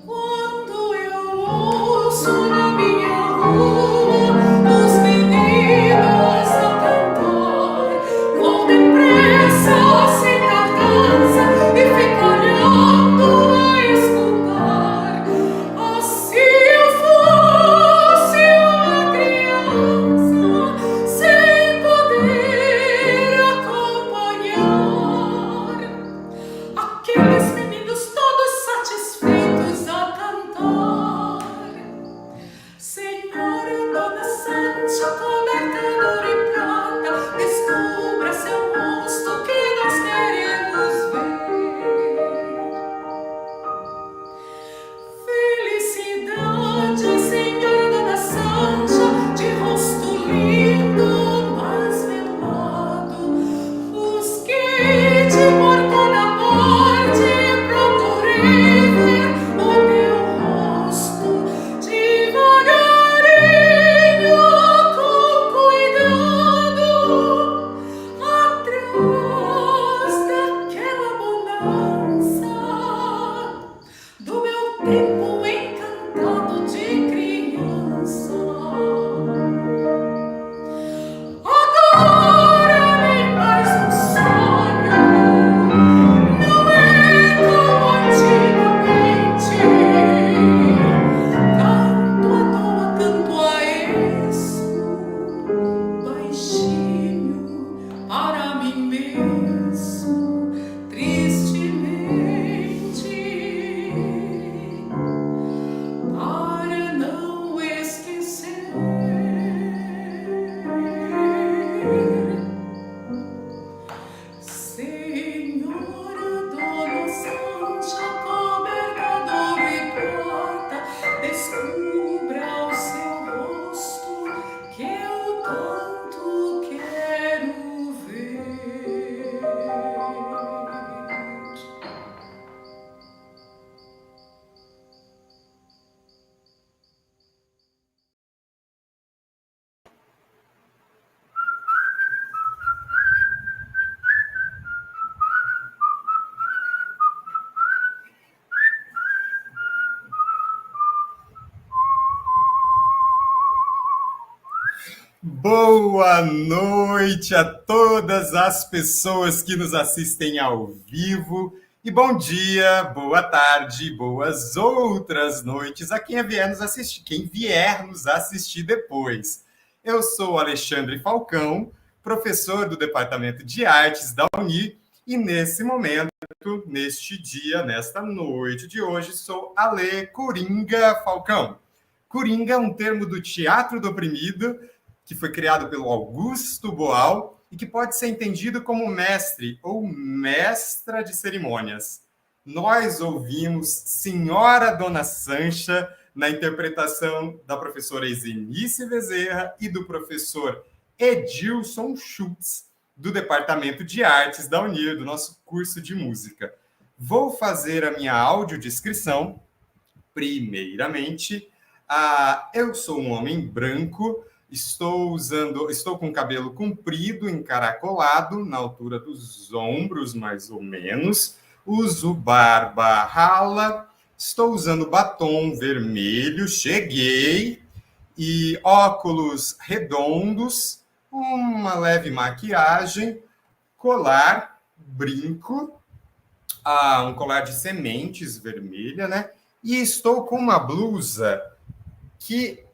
Quando eu ouço na minha rua os meninos a cantar, vou depressa sem tardança e fico olhando a escutar. Ah, se eu fosse uma criança sem poder acompanhar aqueles meninos todos satisfeitos a cantar. Senhora Dona Sancha, coberta de ouro e prata, descubra seu rosto que nós queremos ver. Felicidade, Senhora Dona Sancha, de rosto lindo, mas velado. Busquei de porta na parte, procurei ver o meu rosto devagarinho, com cuidado, atrás daquela bonança do meu tempo encantado de criança. Agora nem mais um sonho, não é como antigamente. Canto à toa, canto a esmo, baixinho para mim mesmo, tristemente, para não esquecer. Senhora Dona Sancha, coberta de ouro e prata, descubra o seu rosto que eu tanto quero ver. Boa noite a todas as pessoas que nos assistem ao vivo e bom dia, boa tarde, boas outras noites a quem vier nos assistir depois. Eu sou Alexandre Falcão, professor do Departamento de Artes da Uni e nesse momento, neste dia, nesta noite de hoje, sou Ale Coringa Falcão. Coringa é um termo do teatro do oprimido que foi criado pelo Augusto Boal e que pode ser entendido como mestre ou mestra de cerimônias. Nós ouvimos Senhora Dona Sancha na interpretação da professora Isenice Bezerra e do professor Edilson Schultz, do Departamento de Artes da Unir, do nosso curso de música. Vou fazer a minha audiodescrição. Primeiramente, eu sou um homem branco. Estou com o cabelo comprido, encaracolado, na altura dos ombros, mais ou menos. Uso barba rala. Estou usando batom vermelho, cheguei. E óculos redondos, uma leve maquiagem, colar, brinco, um colar de sementes vermelha, né? E estou com uma blusa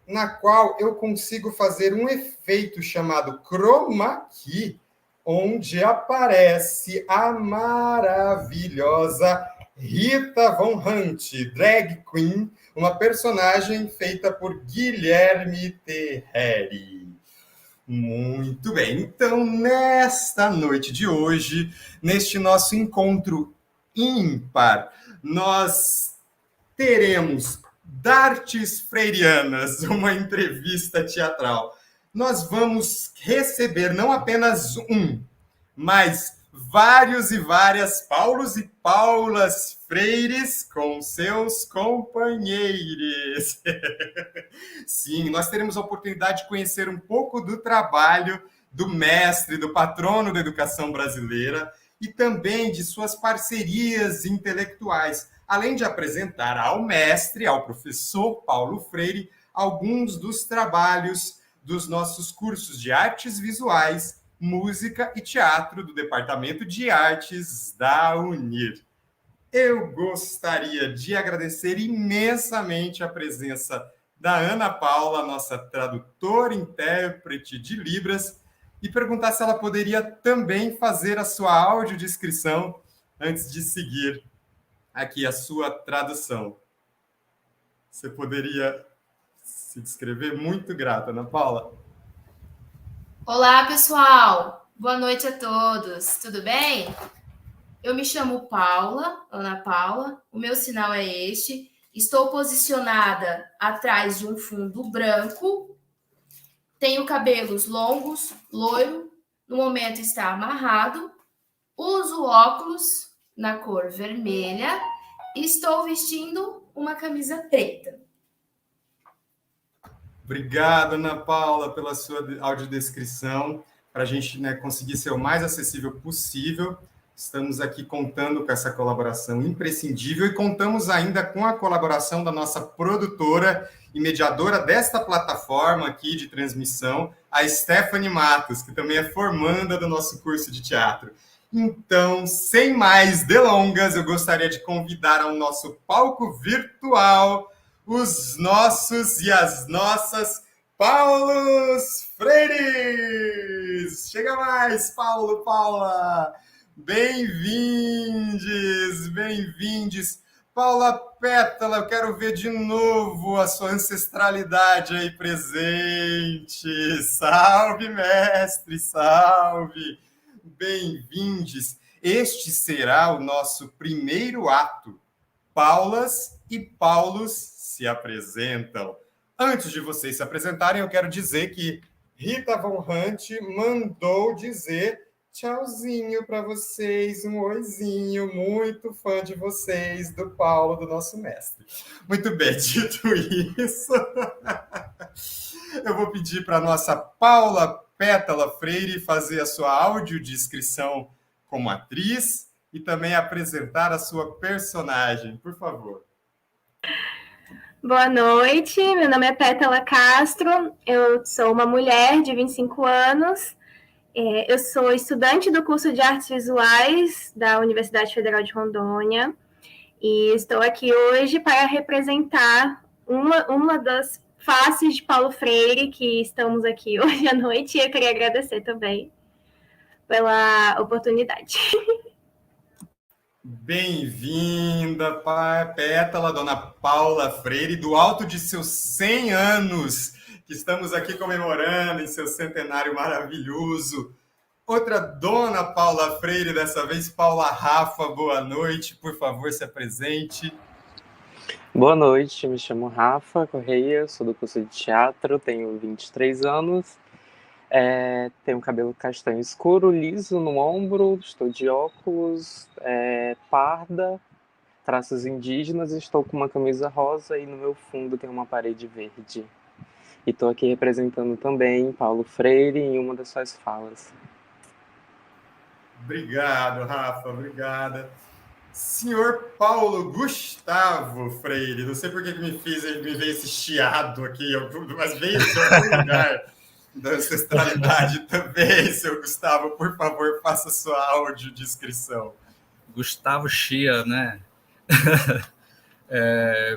na qual eu consigo fazer um efeito chamado chroma key, onde aparece a maravilhosa Rita Von Hunt, drag queen, uma personagem feita por Guilherme Terreri. Muito bem, então nesta noite de hoje, neste nosso encontro ímpar, nós teremos Dartes Freirianas, uma entrevista teatral. Nós vamos receber não apenas mas vários e várias Paulos e Paulas Freires com seus companheiros. Sim, nós teremos a oportunidade de conhecer um pouco do trabalho do mestre, do patrono da educação brasileira, e também de suas parcerias intelectuais, além de apresentar ao mestre, ao professor Paulo Freire, alguns dos trabalhos dos nossos cursos de artes visuais, música e teatro do Departamento de Artes da UNIR. Eu gostaria de agradecer imensamente a presença da Ana Paula, nossa tradutora e intérprete de Libras, e perguntar se ela poderia também fazer a sua audiodescrição antes de seguir aqui a sua tradução. Você poderia se descrever? Muito grata, Ana Paula. Olá, pessoal! Boa noite a todos, tudo bem? Eu me chamo Paula, Ana Paula, o meu sinal é este. Estou posicionada atrás de um fundo branco. Tenho cabelos longos, loiro, no momento está amarrado. Uso óculos na cor vermelha e estou vestindo uma camisa preta. Obrigado, Ana Paula, pela sua audiodescrição, para a gente, né, conseguir ser o mais acessível possível. Estamos aqui contando com essa colaboração imprescindível e contamos ainda com a colaboração da nossa produtora e mediadora desta plataforma aqui de transmissão, a Stephanie Matos, que também é formanda do nosso curso de teatro. Então, sem mais delongas, eu gostaria de convidar ao nosso palco virtual os nossos e as nossas Paulos Freires! Chega mais, Paulo, Paula! Bem-vindes, bem-vindes. Paula Pétala, eu quero ver de novo a sua ancestralidade aí presente. Salve, mestre, salve. Bem-vindes. Este será o nosso primeiro ato. Paulas e Paulos se apresentam. Antes de vocês se apresentarem, eu quero dizer que Rita Von Hunt mandou dizer tchauzinho para vocês, um oizinho, muito fã de vocês, do Paulo, do nosso mestre. Muito bem, dito isso, eu vou pedir para a nossa Paula Pétala Freire fazer a sua audiodescrição como atriz e também apresentar a sua personagem, por favor. Boa noite, meu nome é Pétala Castro, eu sou uma mulher de 25 anos, eu sou estudante do curso de Artes Visuais da Universidade Federal de Rondônia e estou aqui hoje para representar uma das faces de Paulo Freire que estamos aqui hoje à noite e eu queria agradecer também pela oportunidade. Bem-vinda, Pétala, dona Paula Freire, do alto de seus 100 anos, que estamos aqui comemorando em seu centenário maravilhoso. Outra dona Paula Freire, dessa vez Paula Rafa, boa noite, por favor, se apresente. Boa noite, me chamo Rafa Correia, sou do curso de teatro, tenho 23 anos. Tenho cabelo castanho escuro, liso no ombro, estou de óculos, parda, traços indígenas, estou com uma camisa rosa e no meu fundo tem uma parede verde. E estou aqui representando também Paulo Freire em uma das suas falas. Obrigado, Rafa, obrigada. Senhor Paulo Gustavo Freire, não sei por que me veio esse chiado aqui, mas veio de algum lugar da ancestralidade também, seu Gustavo, por favor, faça sua audiodescrição. Gustavo Chia, né?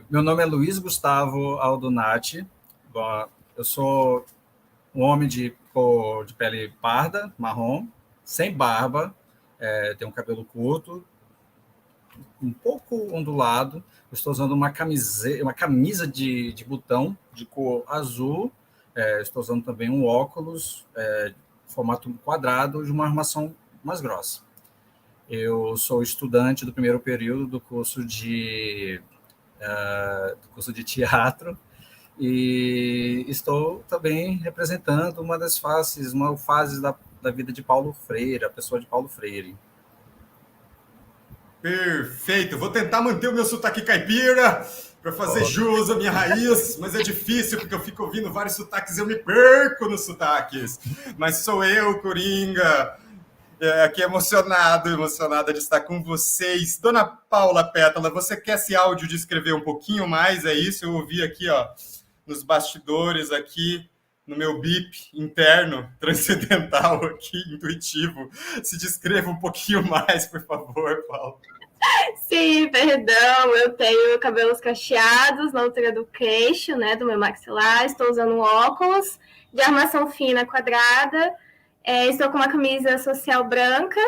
Meu nome é Luiz Gustavo Aldunati. Bom, eu sou um homem de cor de pele parda, marrom, sem barba, tenho um cabelo curto, um pouco ondulado. Eu estou usando uma camisa de botão de cor azul. Estou usando também um óculos formato quadrado de uma armação mais grossa. Eu sou estudante do primeiro período do curso de teatro e estou também representando uma fase da vida de Paulo Freire, a pessoa de Paulo Freire. Perfeito, vou tentar manter o meu sotaque caipira para fazer jus à minha raiz, mas é difícil porque eu fico ouvindo vários sotaques e eu me perco nos sotaques. Mas sou eu, Coringa. Aqui emocionada de estar com vocês. Dona Paula Pétala, você quer esse áudio descrever um pouquinho mais? É isso? Eu ouvi aqui, ó, nos bastidores aqui, no meu bip interno, transcendental aqui, intuitivo. Se descreva um pouquinho mais, por favor, Paula. Sim, perdão, eu tenho cabelos cacheados na altura do queixo, né, do meu maxilar, estou usando um óculos de armação fina quadrada, estou com uma camisa social branca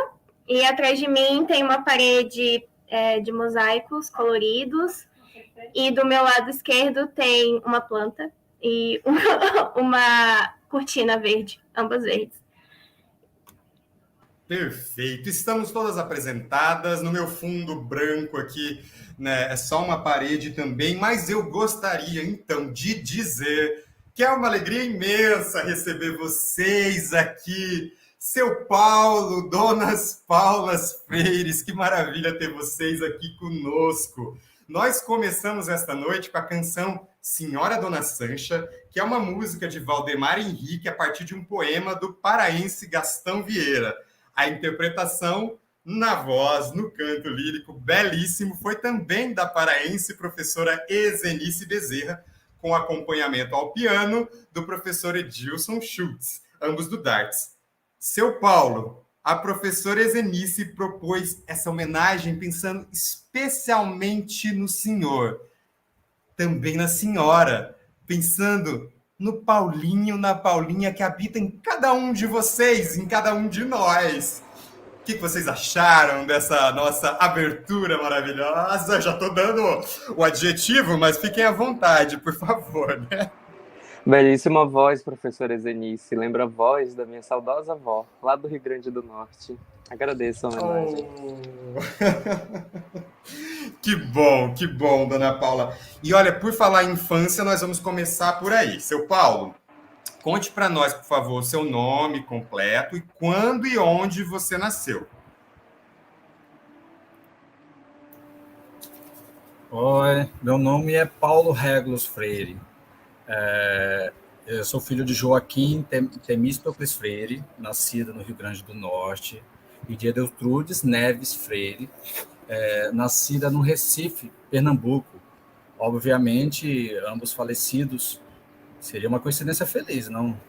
e atrás de mim tem uma parede de mosaicos coloridos e do meu lado esquerdo tem uma planta e uma cortina verde, ambas verdes. Perfeito, estamos todas apresentadas. No meu fundo branco aqui, né, é só uma parede também, mas eu gostaria então de dizer que é uma alegria imensa receber vocês aqui. Seu Paulo, Donas Paulas Freires, que maravilha ter vocês aqui conosco. Nós começamos esta noite com a canção Senhora Dona Sancha, que é uma música de Valdemar Henrique a partir de um poema do paraense Gastão Vieira. A interpretação na voz, no canto lírico, belíssimo, foi também da paraense professora Ezenice Bezerra, com acompanhamento ao piano do professor Edilson Schultz, ambos do Darts. Seu Paulo, a professora Ezenice propôs essa homenagem pensando especialmente no senhor, também na senhora, pensando no Paulinho, na Paulinha que habita em cada um de vocês, em cada um de nós. O que vocês acharam dessa nossa abertura maravilhosa? Já estou dando o adjetivo, mas fiquem à vontade, por favor, né? Belíssima voz, professora Ezenice. Lembra a voz da minha saudosa avó, lá do Rio Grande do Norte. Agradeço a homenagem. Que bom, dona Paula. E olha, por falar em infância, nós vamos começar por aí. Seu Paulo, conte para nós, por favor, o seu nome completo e quando e onde você nasceu. Oi, meu nome é Paulo Reglos Freire. Eu sou filho de Joaquim Temístocles Freire, nascido no Rio Grande do Norte, e de Edeltrudes Neves Freire, nascida no Recife, Pernambuco. Obviamente, ambos falecidos. Seria uma coincidência feliz, não?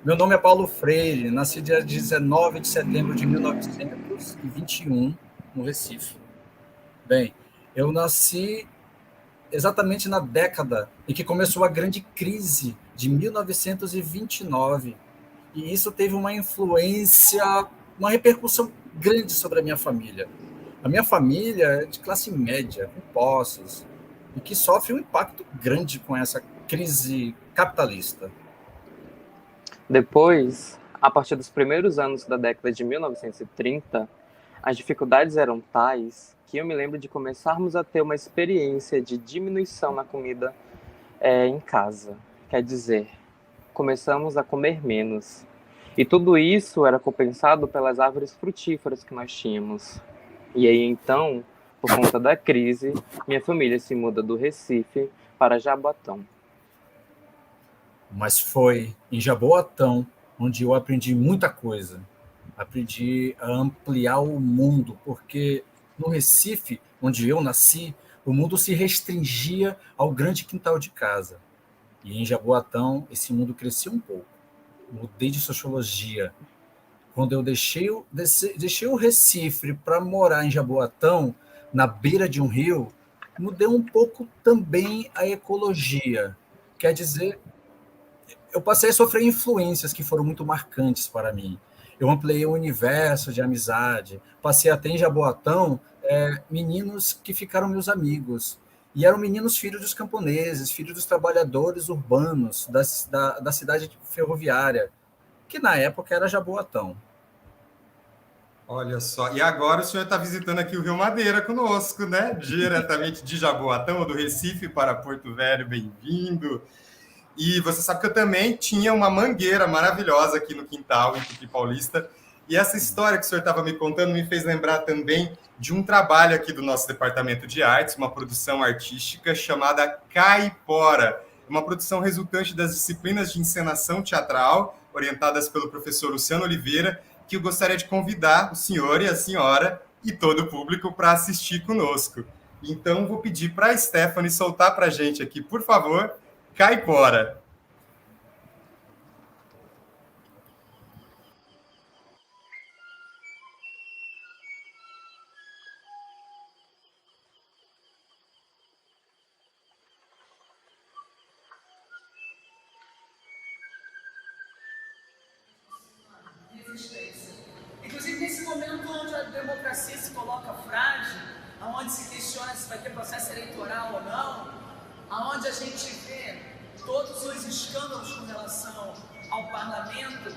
Meu nome é Paulo Freire, nasci dia 19 de setembro de 1921, no Recife. Bem, eu nasci exatamente na década em que começou a grande crise de 1929. E isso teve uma influência, uma repercussão grande sobre a minha família. A minha família é de classe média, com posses, e que sofre um impacto grande com essa crise capitalista. Depois, a partir dos primeiros anos da década de 1930, as dificuldades eram tais que eu me lembro de começarmos a ter uma experiência de diminuição na comida em casa. Quer dizer, começamos a comer menos. E tudo isso era compensado pelas árvores frutíferas que nós tínhamos. E aí, então, por conta da crise, minha família se muda do Recife para Jaboatão. Mas foi em Jaboatão onde eu aprendi muita coisa. Aprendi a ampliar o mundo, porque no Recife, onde eu nasci, o mundo se restringia ao grande quintal de casa. E em Jaboatão, esse mundo cresceu um pouco. Mudei de sociologia. Quando eu deixei o Recife para morar em Jaboatão, na beira de um rio, mudei um pouco também a ecologia. Quer dizer, eu passei a sofrer influências que foram muito marcantes para mim. Eu ampliei o universo de amizade. Passei a ter em Jaboatão meninos que ficaram meus amigos. E eram meninos filhos dos camponeses, filhos dos trabalhadores urbanos da cidade ferroviária, que na época era Jaboatão. Olha só, e agora o senhor está visitando aqui o Rio Madeira conosco, né? Diretamente de Jaboatão, do Recife para Porto Velho, bem-vindo. E você sabe que eu também tinha uma mangueira maravilhosa aqui no quintal, em Tupi Paulista. E essa história que o senhor estava me contando me fez lembrar também de um trabalho aqui do nosso departamento de artes, uma produção artística chamada Caipora, uma produção resultante das disciplinas de encenação teatral, orientadas pelo professor Luciano Oliveira, que eu gostaria de convidar o senhor e a senhora e todo o público para assistir conosco. Então, vou pedir para a Stephanie soltar para a gente aqui, por favor, Caipora. Resistência. Inclusive, nesse momento onde a democracia se coloca frágil, onde se questiona se vai ter processo eleitoral ou não, onde a gente vê todos os escândalos com relação ao parlamento,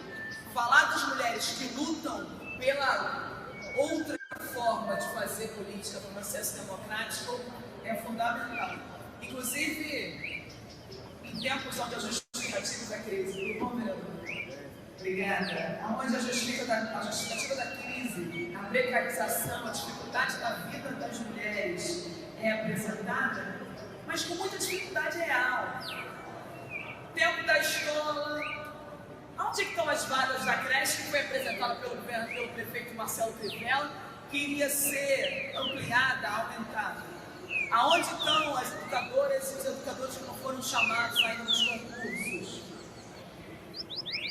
falar das mulheres que lutam pela outra forma de fazer política para o processo democrático é fundamental. Inclusive, em tempos onde a justificativa da crise, obrigada. Onde a justificativa da crise, a precarização, a dificuldade da vida das mulheres é apresentada, mas com muita dificuldade real. Tempo da escola, onde estão as vagas da creche que foi apresentada pelo prefeito Marcelo Crivella, que iria ser ampliada, aumentada? Aonde estão as educadoras e os educadores que não foram chamados ainda nos concursos?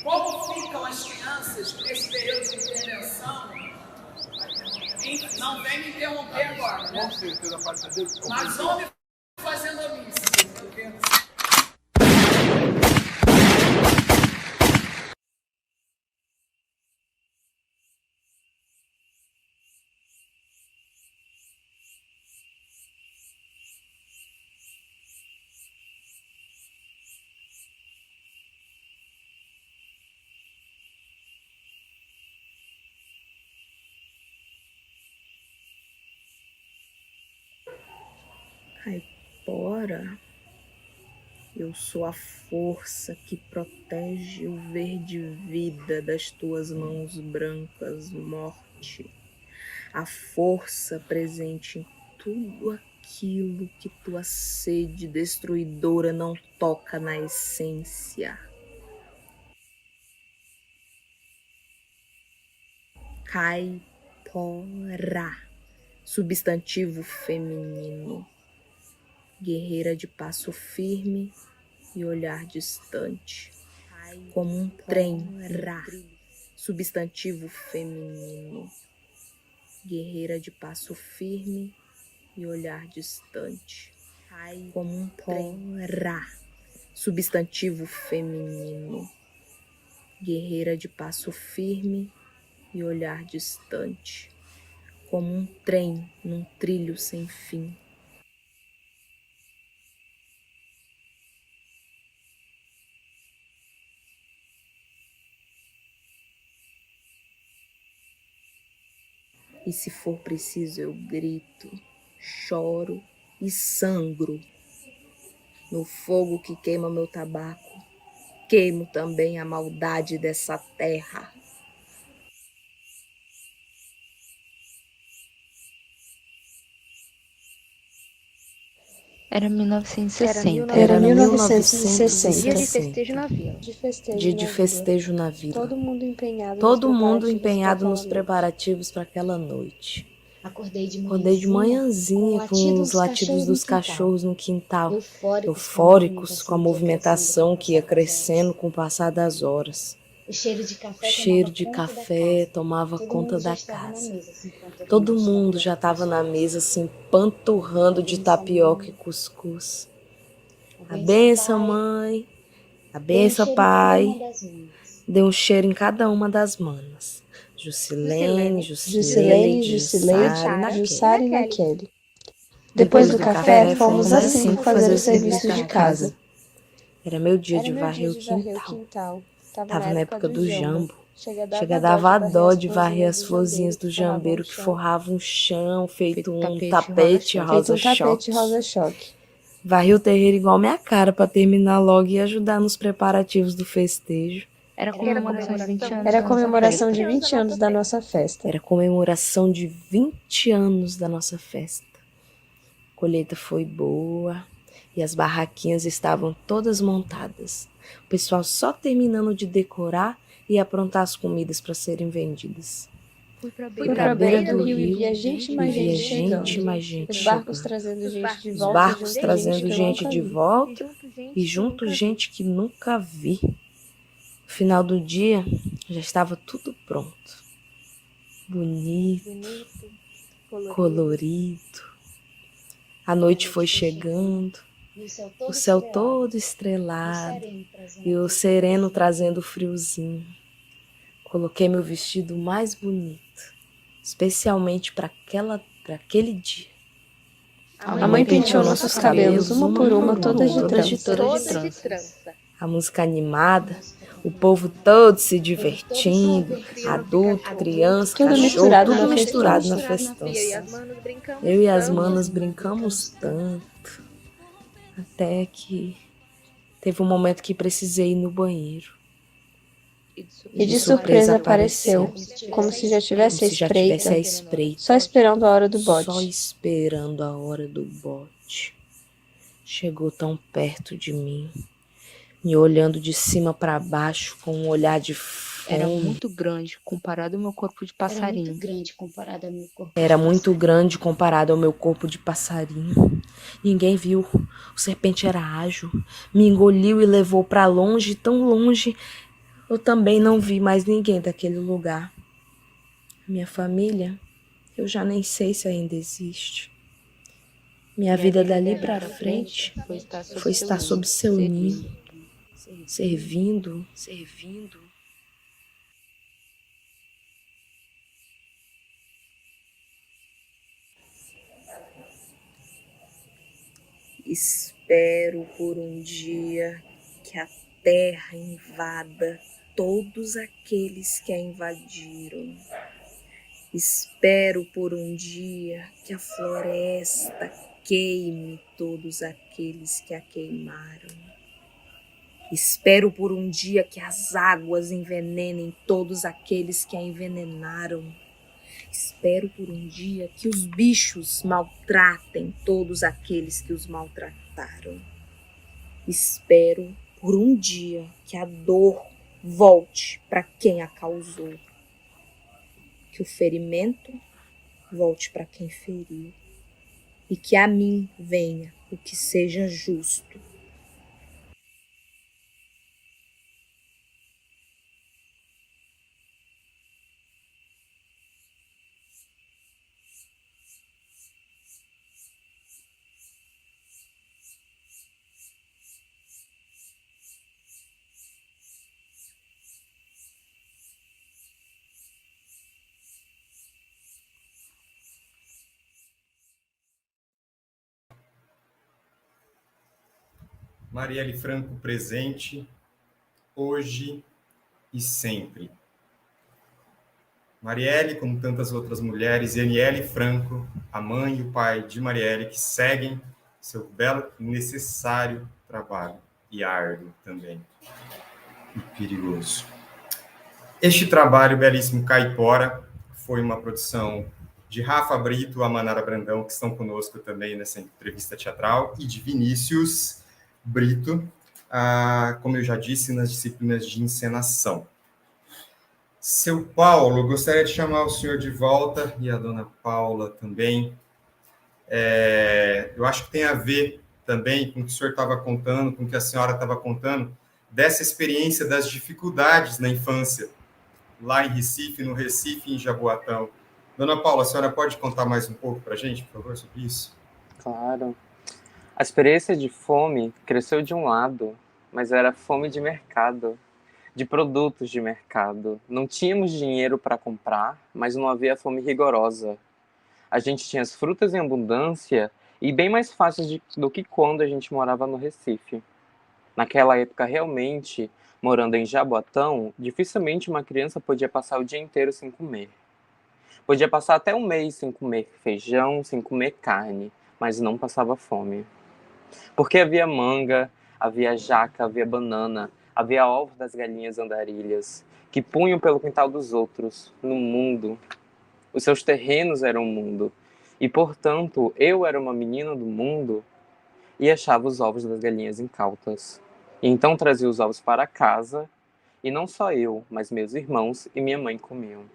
Como ficam as crianças nesse período de intervenção? Não vem me interromper agora, né? Com certeza, mas homem fazendo omício, meu Deus. Caipora, eu sou a força que protege o verde vida das tuas mãos brancas, morte. A força presente em tudo aquilo que tua sede destruidora não toca na essência. Caipora, substantivo feminino. Guerreira de passo firme e olhar distante, como um trem, substantivo feminino. Guerreira de passo firme e olhar distante, como um trem, substantivo feminino. Guerreira de passo firme e olhar distante, como um trem num trilho sem fim. E se for preciso eu grito, choro e sangro. No fogo que queima meu tabaco, queimo também a maldade dessa terra. Era 1960. Era 1960. Dia de festejo na vila. Dia de festejo na vila. Todo mundo empenhado, Todo mundo empenhado nos preparativos para aquela noite. Acordei Acordei de manhãzinha com os latidos dos cachorros no quintal, eufóricos com a movimentação que ia crescendo com o passar das horas. O cheiro de café tomava conta da casa. Todo mundo já estava na mesa, se empanturrando de tapioca e cuscuz. A benção, mãe. A benção, pai. Deu um cheiro em cada uma das manas. Jusilene, Jussara e Naquele. Depois do café, fomos assim fazer o serviço de casa. Era meu dia de varrer o quintal. Tava na época do jambo. Chega dava dó de varrer as florzinhas do jambeiro que forravam o chão, feito um tapete rosa-choque. Varri o terreiro igual minha cara pra terminar logo e ajudar nos preparativos do festejo. Era comemoração de 20 anos. Era comemoração de 20 anos da nossa festa. Era comemoração de 20 anos da nossa festa. A colheita foi boa e as barraquinhas estavam todas montadas. O pessoal só terminando de decorar e aprontar as comidas para serem vendidas. Fui pra Fui para a beira do rio e via gente e mais via gente gente chegando. mais gente Os barcos chegando. trazendo gente de Os volta, barcos junto trazendo gente que eu de nunca vi. volta e junto gente que nunca vi. No final do dia, já estava tudo pronto. Bonito, colorido. A noite foi chegando, o céu todo estrelado e o sereno trazendo friozinho. Coloquei meu vestido mais bonito, especialmente para aquele dia. A mãe penteou nossos cabelos uma por uma, todas de trança. A música animada, o povo todo se divertindo, adulto, criança, Tudo cachorro, tudo misturado misturado na na festança. Eu e as manas brincamos tanto, até que teve um momento que precisei ir no banheiro. E de surpresa apareceu, como se já tivesse à espreita, só esperando a hora do bote. Só esperando a hora do bote. Chegou tão perto de mim, me olhando de cima para baixo com um olhar de fome. Era muito grande comparado ao meu corpo de passarinho. Era muito grande comparado ao meu corpo de passarinho. Ninguém viu. O serpente era ágil. Me engoliu e levou para longe, tão longe. Eu também não vi mais ninguém daquele lugar. Minha família, eu já nem sei se ainda existe. Minha vida dali para frente foi estar sob seu ninho, servindo. Espero por um dia que a terra invada todos aqueles que a invadiram. Espero por um dia que a floresta queime todos aqueles que a queimaram. Espero por um dia que as águas envenenem todos aqueles que a envenenaram. Espero por um dia que os bichos maltratem todos aqueles que os maltrataram. Espero por um dia que a dor volte para quem a causou. Que o ferimento volte para quem feriu. E que a mim venha o que seja justo. Marielle Franco presente, hoje e sempre. Marielle, como tantas outras mulheres, e Aniele Franco, a mãe e o pai de Marielle, que seguem seu belo e necessário trabalho, e árduo também, e perigoso. Este trabalho belíssimo Caipora foi uma produção de Rafa Brito, Amanara Brandão, que estão conosco também nessa entrevista teatral, e de Vinícius Brito, como eu já disse, nas disciplinas de encenação. Seu Paulo, gostaria de chamar o senhor de volta, e a dona Paula também. Eu acho que tem a ver também com o que o senhor estava contando, com o que a senhora estava contando, dessa experiência das dificuldades na infância, lá em Recife, no Recife, em Jaboatão. Dona Paula, a senhora pode contar mais um pouco para a gente, por favor, sobre isso? Claro. A experiência de fome cresceu de um lado, mas era fome de mercado, de produtos de mercado. Não tínhamos dinheiro para comprar, mas não havia fome rigorosa. A gente tinha as frutas em abundância e bem mais fáceis do que quando a gente morava no Recife. Naquela época, realmente, morando em Jaboatão, dificilmente uma criança podia passar o dia inteiro sem comer. Podia passar até um mês sem comer feijão, sem comer carne, mas não passava fome. Porque havia manga, havia jaca, havia banana, havia ovos das galinhas andarilhas, que punham pelo quintal dos outros, no mundo. Os seus terrenos eram o mundo, e, portanto, eu era uma menina do mundo e achava os ovos das galinhas incautas. E então trazia os ovos para casa E não só eu, mas meus irmãos e minha mãe comiam.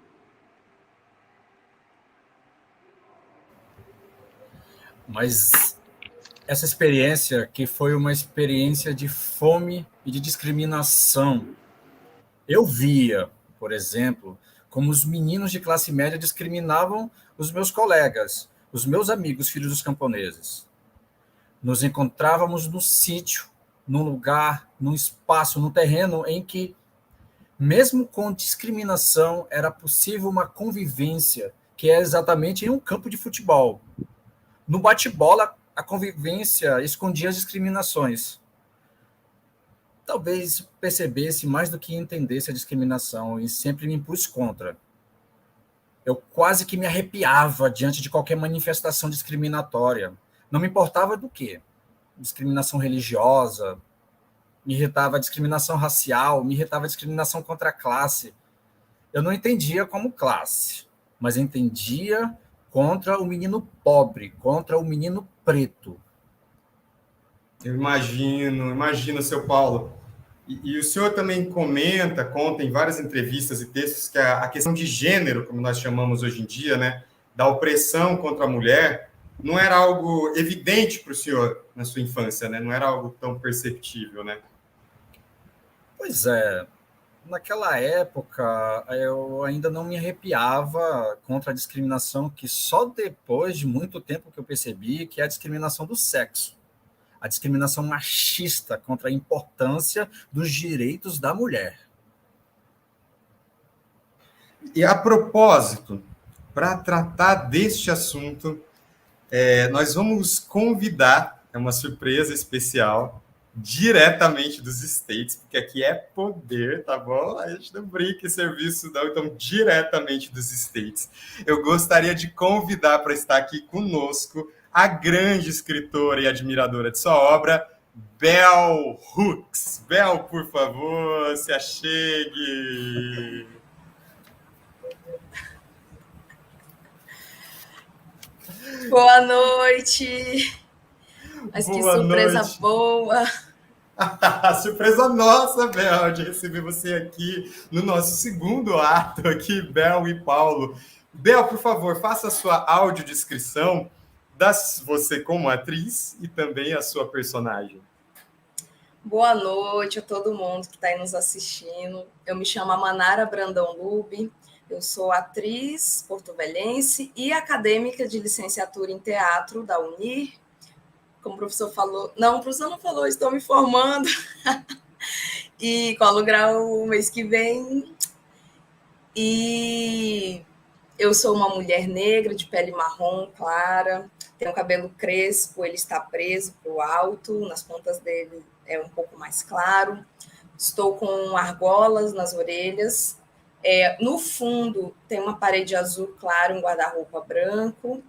Mas essa experiência que foi uma experiência de fome e de discriminação. Eu via, por exemplo, como os meninos de classe média discriminavam os meus colegas, os meus amigos, filhos dos camponeses. Nos encontrávamos no sítio, num lugar, num espaço, num terreno em que, mesmo com discriminação, era possível uma convivência, que é exatamente em um campo de futebol. No bate-bola, a convivência escondia as discriminações. Talvez percebesse mais do que entendesse a discriminação e sempre me impus contra. Eu quase que me arrepiava diante de qualquer manifestação discriminatória. Não me importava do quê? Discriminação religiosa, me irritava a discriminação racial, me irritava a discriminação contra a classe. Eu não entendia como classe, mas entendia contra o menino pobre, contra o menino preto. Eu imagino, seu Paulo. E o senhor também conta em várias entrevistas e textos que a questão de gênero, como nós chamamos hoje em dia, né, da opressão contra a mulher, não era algo evidente para o senhor na sua infância, né? Não era algo tão perceptível, né? Pois é. Naquela época, eu ainda não me arrepiava contra a discriminação que só depois de muito tempo que eu percebi que é a discriminação do sexo. A discriminação machista contra a importância dos direitos da mulher. E a propósito, para tratar deste assunto, nós vamos convidar, é uma surpresa especial, diretamente dos States, porque aqui é poder, tá bom? A gente não brinca em serviço, não, então diretamente dos States. Eu gostaria de convidar para estar aqui conosco a grande escritora e admiradora de sua obra, Bell Hooks. Bell, por favor, se achegue. Boa noite. Mas que surpresa boa. Surpresa nossa, Bel, de receber você aqui no nosso segundo ato aqui, Bel e Paulo. Bel, por favor, faça a sua audiodescrição você como atriz e também a sua personagem. Boa noite a todo mundo que está aí nos assistindo. Eu me chamo Amanara Brandão Lube, eu sou atriz porto-velhense e acadêmica de licenciatura em teatro da UNIR. Como o professor falou... Não, o professor não falou, estou me formando. E colo grau mês que vem. E eu sou uma mulher negra, de pele marrom clara, tenho cabelo crespo, ele está preso para o alto, nas pontas dele é um pouco mais claro. Estou com argolas nas orelhas. No fundo tem uma parede azul claro, um guarda-roupa branco.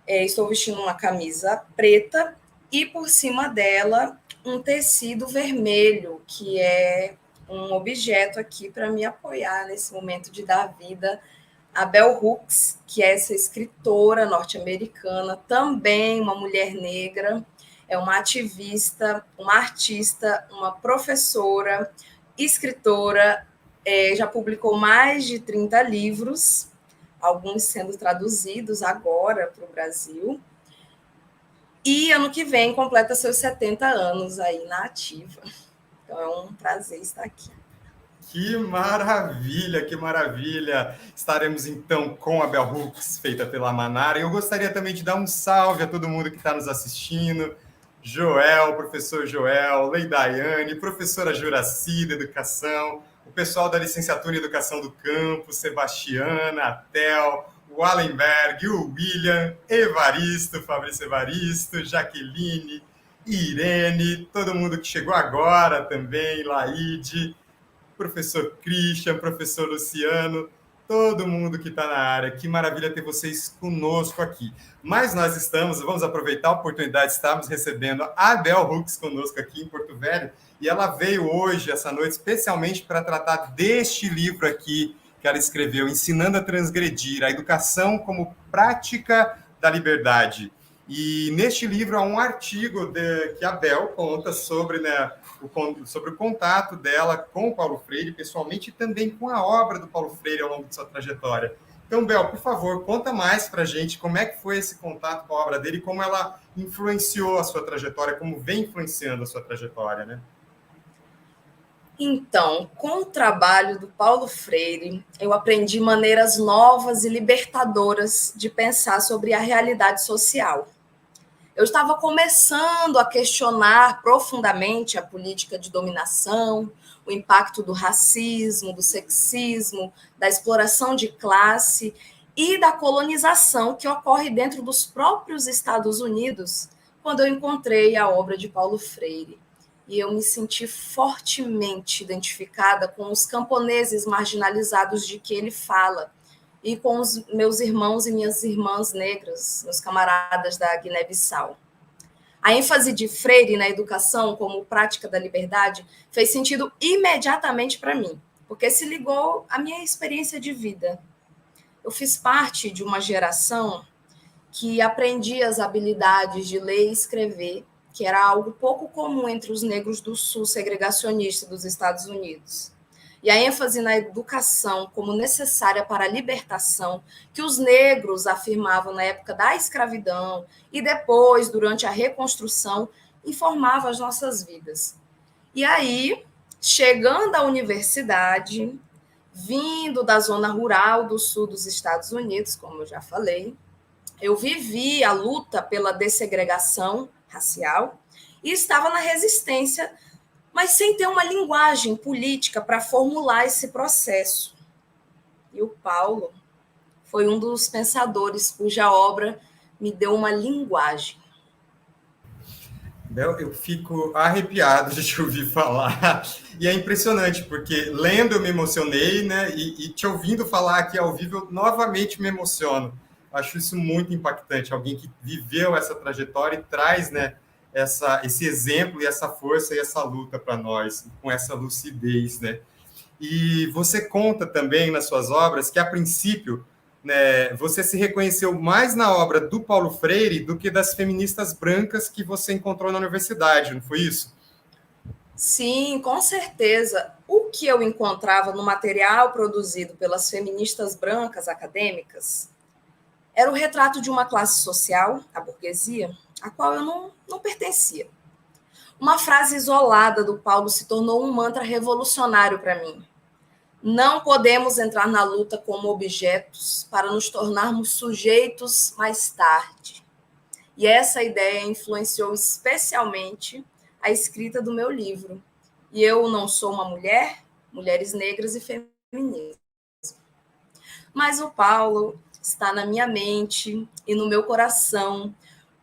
Estou vestindo uma camisa preta e por cima dela um tecido vermelho, que é um objeto aqui para me apoiar nesse momento de dar vida a Bell Hooks, que é essa escritora norte-americana, também uma mulher negra, é uma ativista, uma artista, uma professora, escritora, já publicou mais de 30 livros, alguns sendo traduzidos agora para o Brasil. E ano que vem completa seus 70 anos aí na ativa. Então é um prazer estar aqui. Que maravilha, que maravilha! Estaremos então com a Bell Hooks, feita pela Manara. Eu gostaria também de dar um salve a todo mundo que está nos assistindo. Joel, professor Joel, Leidaiane, professora Juraci da Educação, o pessoal da Licenciatura em Educação do Campo, Sebastiana, a Tel, o Allenberg, o William, Evaristo, Fabrício Evaristo, Jaqueline, Irene, todo mundo que chegou agora também, Laide, professor Christian, professor Luciano, todo mundo que está na área. Que maravilha ter vocês conosco aqui. Mas nós vamos aproveitar a oportunidade, estamos recebendo a Bell Hooks conosco aqui em Porto Velho, e ela veio hoje, essa noite, especialmente para tratar deste livro aqui que ela escreveu, Ensinando a Transgredir, a Educação como Prática da Liberdade. E neste livro há um artigo que a Bel conta sobre, né, sobre o contato dela com o Paulo Freire, pessoalmente, e também com a obra do Paulo Freire ao longo de sua trajetória. Então, Bel, por favor, conta mais para a gente como é que foi esse contato com a obra dele e como ela influenciou a sua trajetória, como vem influenciando a sua trajetória, né? Então, com o trabalho do Paulo Freire, eu aprendi maneiras novas e libertadoras de pensar sobre a realidade social. Eu estava começando a questionar profundamente a política de dominação, o impacto do racismo, do sexismo, da exploração de classe e da colonização que ocorre dentro dos próprios Estados Unidos, quando eu encontrei a obra de Paulo Freire. E eu me senti fortemente identificada com os camponeses marginalizados de que ele fala, e com os meus irmãos e minhas irmãs negras, meus camaradas da Guiné-Bissau. A ênfase de Freire na educação como prática da liberdade fez sentido imediatamente para mim, porque se ligou à minha experiência de vida. Eu fiz parte de uma geração que aprendia as habilidades de ler e escrever, que era algo pouco comum entre os negros do sul segregacionista dos Estados Unidos. E a ênfase na educação como necessária para a libertação, que os negros afirmavam na época da escravidão e depois, durante a reconstrução, informava as nossas vidas. E aí, chegando à universidade, vindo da zona rural do sul dos Estados Unidos, como eu já falei, eu vivi a luta pela dessegregação racial e estava na resistência, mas sem ter uma linguagem política para formular esse processo. E o Paulo foi um dos pensadores cuja obra me deu uma linguagem. Bel, eu fico arrepiado de te ouvir falar, e é impressionante, porque lendo eu me emocionei, né, e te ouvindo falar aqui ao vivo, eu novamente me emociono. Acho isso muito impactante, alguém que viveu essa trajetória e traz, né, esse exemplo e essa força e essa luta para nós, com essa lucidez, né? E você conta também nas suas obras que, a princípio, né, você se reconheceu mais na obra do Paulo Freire do que das feministas brancas que você encontrou na universidade, não foi isso? Sim, com certeza. O que eu encontrava no material produzido pelas feministas brancas acadêmicas era o retrato de uma classe social, a burguesia, a qual eu não pertencia. Uma frase isolada do Paulo se tornou um mantra revolucionário para mim. Não podemos entrar na luta como objetos para nos tornarmos sujeitos mais tarde. E essa ideia influenciou especialmente a escrita do meu livro. E eu não sou uma mulher, mulheres negras e feminismo. Mas o Paulo está na minha mente e no meu coração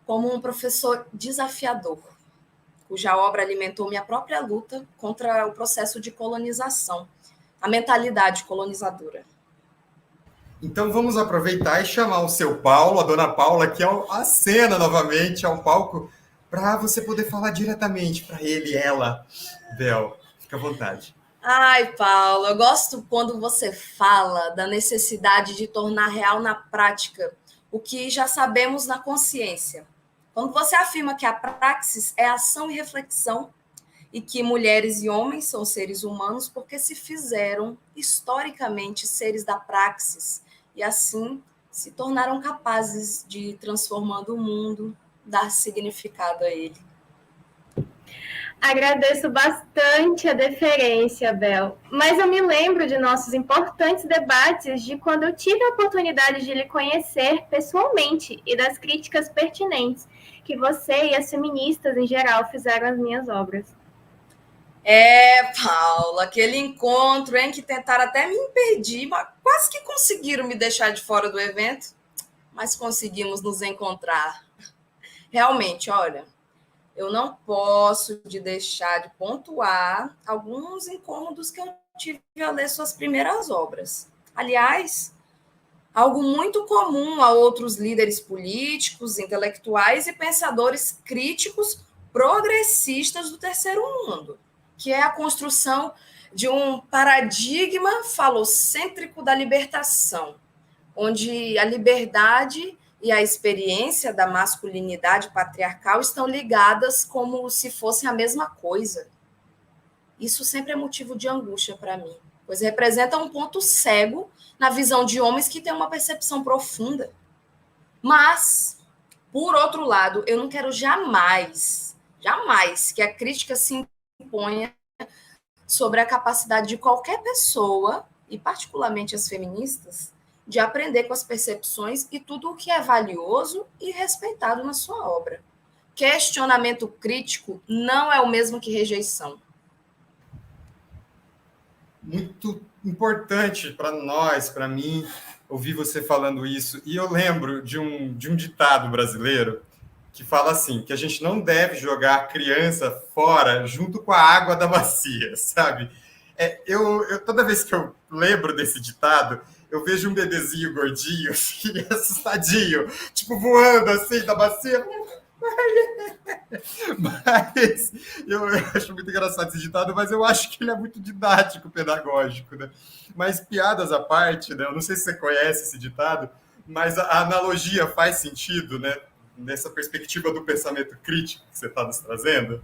como um professor desafiador, cuja obra alimentou minha própria luta contra o processo de colonização, a mentalidade colonizadora. Então vamos aproveitar e chamar o seu Paulo, a dona Paula, aqui à cena novamente, ao palco, para você poder falar diretamente para ele e ela. Bel, fica à vontade. Ai, Paulo, eu gosto quando você fala da necessidade de tornar real na prática o que já sabemos na consciência. Quando você afirma que a praxis é ação e reflexão e que mulheres e homens são seres humanos porque se fizeram historicamente seres da praxis e assim se tornaram capazes de ir transformando o mundo, dar significado a ele. Agradeço bastante a deferência, Bel, mas eu me lembro de nossos importantes debates de quando eu tive a oportunidade de lhe conhecer pessoalmente e das críticas pertinentes que você e as feministas em geral fizeram às minhas obras. Paula, aquele encontro em que tentaram até me impedir, mas quase que conseguiram me deixar de fora do evento, mas conseguimos nos encontrar. Realmente, olha, eu não posso deixar de pontuar alguns incômodos que eu tive a ler suas primeiras obras. Aliás, algo muito comum a outros líderes políticos, intelectuais e pensadores críticos progressistas do terceiro mundo, que é a construção de um paradigma falocêntrico da libertação, onde a liberdade e a experiência da masculinidade patriarcal estão ligadas como se fossem a mesma coisa. Isso sempre é motivo de angústia para mim, pois representa um ponto cego na visão de homens que têm uma percepção profunda. Mas, por outro lado, eu não quero jamais que a crítica se imponha sobre a capacidade de qualquer pessoa, e particularmente as feministas, de aprender com as percepções e tudo o que é valioso e respeitado na sua obra. Questionamento crítico não é o mesmo que rejeição. Muito importante para nós, para mim, ouvir você falando isso. E eu lembro de um ditado brasileiro que fala assim, que a gente não deve jogar a criança fora junto com a água da bacia, sabe? Toda vez que eu lembro desse ditado, eu vejo um bebezinho gordinho, assim, assustadinho, tipo, voando assim da bacia. Mas eu acho muito engraçado esse ditado, mas eu acho que ele é muito didático, pedagógico, né? Mas piadas à parte, né? Eu não sei se você conhece esse ditado, mas a analogia faz sentido, né? Nessa perspectiva do pensamento crítico que você está nos trazendo.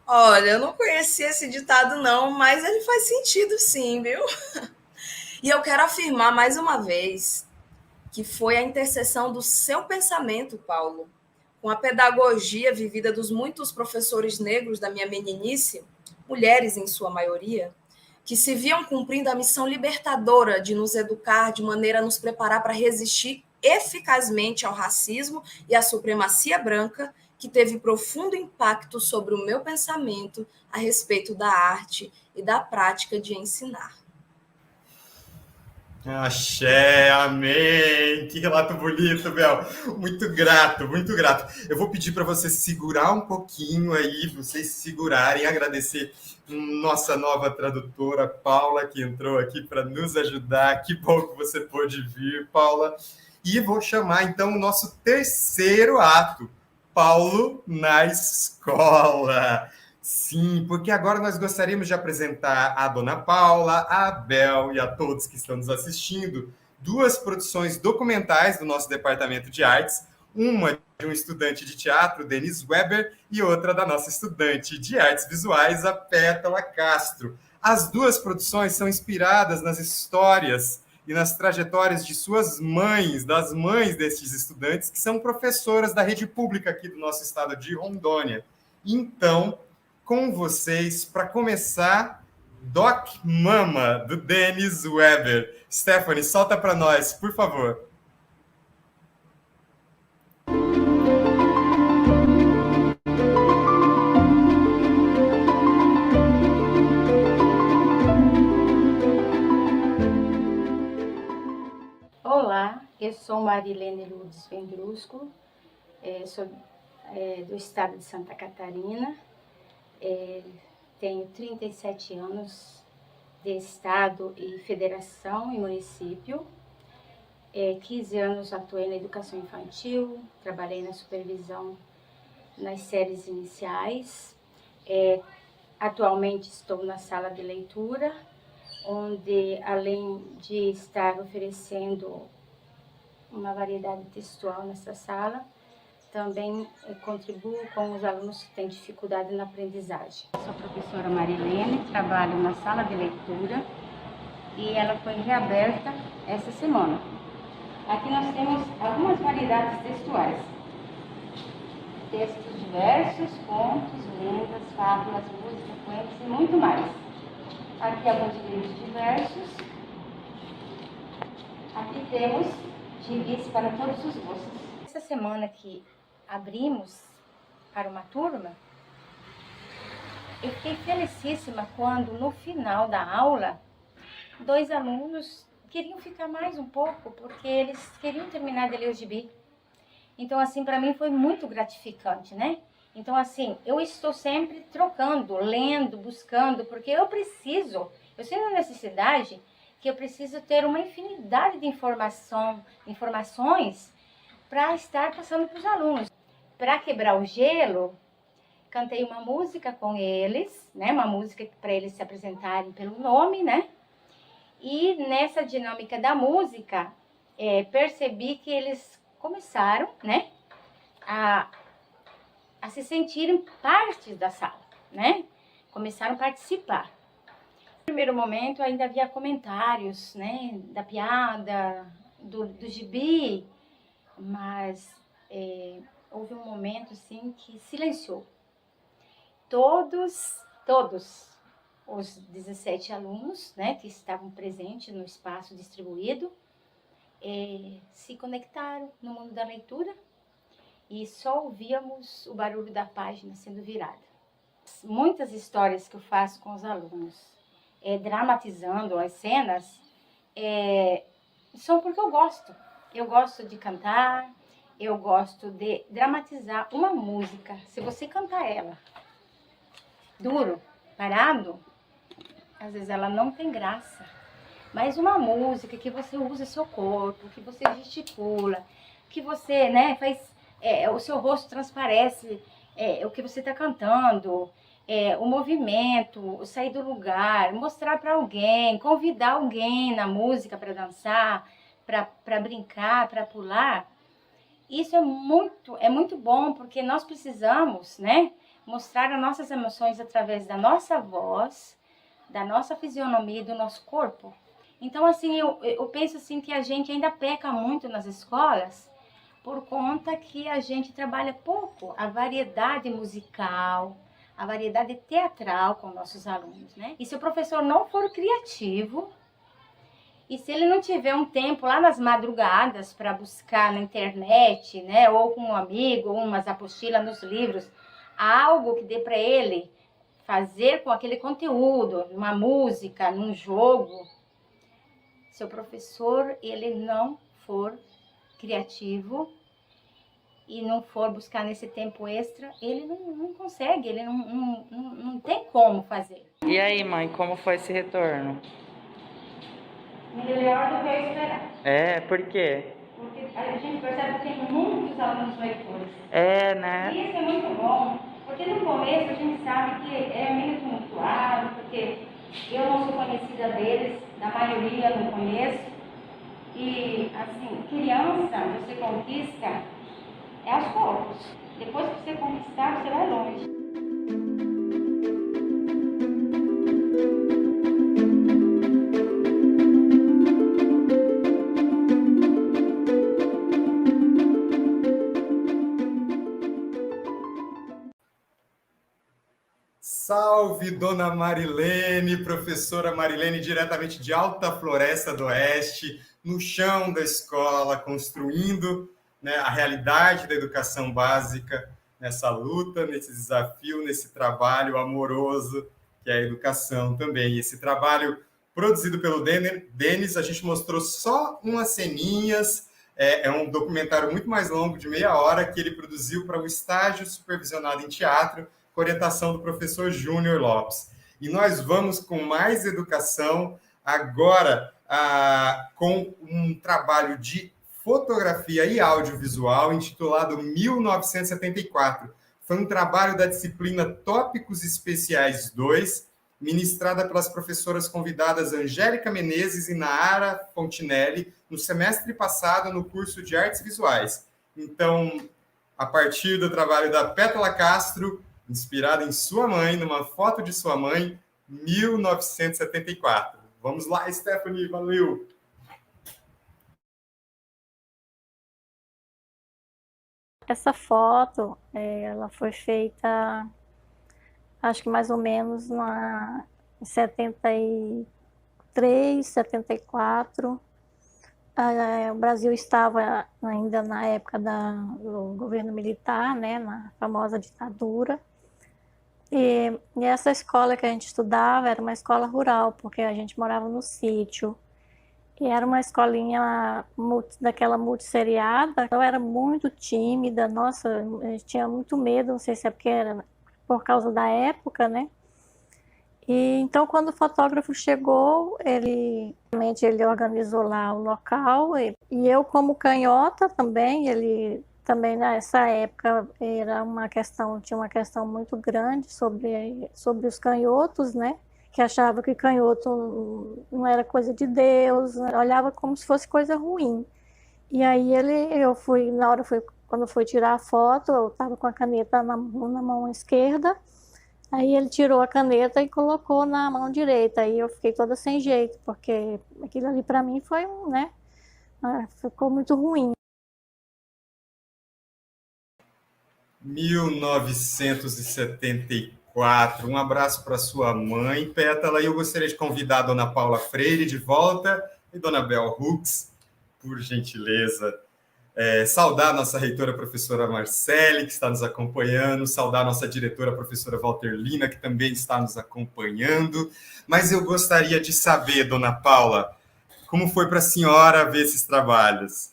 Olha, eu não conhecia esse ditado não, mas ele faz sentido sim, viu? E eu quero afirmar mais uma vez que foi a interseção do seu pensamento, Paulo, com a pedagogia vivida dos muitos professores negros da minha meninice, mulheres em sua maioria, que se viam cumprindo a missão libertadora de nos educar de maneira a nos preparar para resistir eficazmente ao racismo e à supremacia branca, que teve profundo impacto sobre o meu pensamento a respeito da arte e da prática de ensinar. Axé, amém! Que relato bonito, Bel. Muito grato, muito grato. Eu vou pedir para você segurar um pouquinho aí, vocês segurarem, agradecer nossa nova tradutora, Paula, que entrou aqui para nos ajudar. Que bom que você pôde vir, Paula. E vou chamar, então, o nosso terceiro ato, Paulo na Escola. Sim, porque agora nós gostaríamos de apresentar a Dona Paula, a Bel e a todos que estão nos assistindo duas produções documentais do nosso Departamento de Artes, uma de um estudante de teatro, Denis Weber, e outra da nossa estudante de artes visuais, a Pétala Castro. As duas produções são inspiradas nas histórias e nas trajetórias de suas mães, das mães destes estudantes, que são professoras da rede pública aqui do nosso estado de Rondônia. Então, com vocês, para começar, Doc Mama, do Denis Weber. Stephanie, solta para nós, por favor. Olá, eu sou Marilene Lourdes Vendrusco, sou do estado de Santa Catarina. Tenho 37 anos de estado e federação e município. 15 anos atuei na educação infantil, trabalhei na supervisão nas séries iniciais. Atualmente estou na sala de leitura, onde, além de estar oferecendo uma variedade textual nessa sala, também contribuo com os alunos que têm dificuldade na aprendizagem. Sou a professora Marilene, trabalho na sala de leitura e ela foi reaberta essa semana. Aqui nós temos algumas variedades textuais. Textos diversos, contos, lendas, fábulas, música, poemas e muito mais. Aqui alguns livros diversos. Aqui temos gibis para todos os gostos. Essa semana que abrimos para uma turma, eu fiquei felicíssima quando no final da aula 2 alunos queriam ficar mais um pouco porque eles queriam terminar de ler o gibi. Então assim, para mim foi muito gratificante, né? Então assim, eu estou sempre trocando, lendo, buscando, porque eu sinto a necessidade que eu preciso ter uma infinidade de informações para estar passando para os alunos. Para quebrar o gelo, cantei uma música com eles, né? Uma música para eles se apresentarem pelo nome, né? E nessa dinâmica da música, percebi que eles começaram, né, a se sentirem parte da sala, né? Começaram a participar. No primeiro momento ainda havia comentários, né, da piada, do gibi, mas houve um momento assim que silenciou. Todos os 17 alunos, né, que estavam presentes no espaço distribuído, se conectaram no mundo da leitura e só ouvíamos o barulho da página sendo virada. Muitas histórias que eu faço com os alunos, dramatizando as cenas, são porque eu gosto. Eu gosto de cantar, eu gosto de dramatizar uma música. Se você cantar ela duro, parado, às vezes ela não tem graça. Mas uma música que você usa seu corpo, que você gesticula, que você, né, faz, o seu rosto transparece o que você está cantando, o movimento, o sair do lugar, mostrar para alguém, convidar alguém na música para dançar, para brincar, para pular. Isso é muito bom, porque nós precisamos, né, mostrar as nossas emoções através da nossa voz, da nossa fisionomia e do nosso corpo. Então, assim, eu penso assim que a gente ainda peca muito nas escolas por conta que a gente trabalha pouco a variedade musical, a variedade teatral com nossos alunos, né? E se o professor não for criativo, e se ele não tiver um tempo lá nas madrugadas para buscar na internet, né, ou com um amigo, ou umas apostilas nos livros, algo que dê para ele fazer com aquele conteúdo, uma música, num jogo, se o professor ele não for criativo e não for buscar nesse tempo extra, ele não consegue, ele não tem como fazer. E aí, mãe, como foi esse retorno? Melhor do que eu esperava. Por quê? Porque a gente percebe que tem muitos alunos leitores. Né? E isso é muito bom, porque no começo a gente sabe que é meio tumultuado, porque eu não sou conhecida deles, da maioria eu não conheço. E, assim, criança, você conquista aos poucos. Depois que você conquistar, você vai longe. Salve, dona Marilene, professora Marilene, diretamente de Alta Floresta do Oeste, no chão da escola, construindo, né, a realidade da educação básica, nessa luta, nesse desafio, nesse trabalho amoroso que é a educação também. E esse trabalho produzido pelo Denis, a gente mostrou só umas ceninhas, é um documentário muito mais longo, de meia hora, que ele produziu para o estágio supervisionado em teatro, com orientação do professor Júnior Lopes. E nós vamos com mais educação, agora com um trabalho de fotografia e audiovisual intitulado 1974. Foi um trabalho da disciplina Tópicos Especiais 2, ministrada pelas professoras convidadas Angélica Menezes e Naara Fontinelli, no semestre passado, no curso de Artes Visuais. Então, a partir do trabalho da Pétala Castro, inspirada em sua mãe, numa foto de sua mãe, 1974. Vamos lá, Stephanie, valeu! Essa foto, ela foi feita, acho que mais ou menos em 73, 74. O Brasil estava ainda na época do governo militar, né, na famosa ditadura. E essa escola que a gente estudava era uma escola rural, porque a gente morava no sítio. E era uma escolinha daquela multisseriada. Eu era muito tímida, nossa, eu tinha muito medo, não sei se é porque era por causa da época, né? E então, quando o fotógrafo chegou, ele organizou lá o local. E eu, como canhota também, ele também nessa época tinha uma questão muito grande sobre os canhotos, né? Que achava que canhoto não era coisa de Deus, olhava como se fosse coisa ruim. E aí quando eu fui tirar a foto, eu estava com a caneta na mão esquerda, aí ele tirou a caneta e colocou na mão direita, aí eu fiquei toda sem jeito, porque aquilo ali para mim foi né, ficou muito ruim. 1974. Um abraço para sua mãe, Pétala, e eu gostaria de convidar a dona Paula Freire de volta e dona Bel Hooks, por gentileza. Saudar a nossa reitora, professora Marcele, que está nos acompanhando, saudar a nossa diretora, professora Walterlina, que também está nos acompanhando. Mas eu gostaria de saber, dona Paula, como foi para a senhora ver esses trabalhos?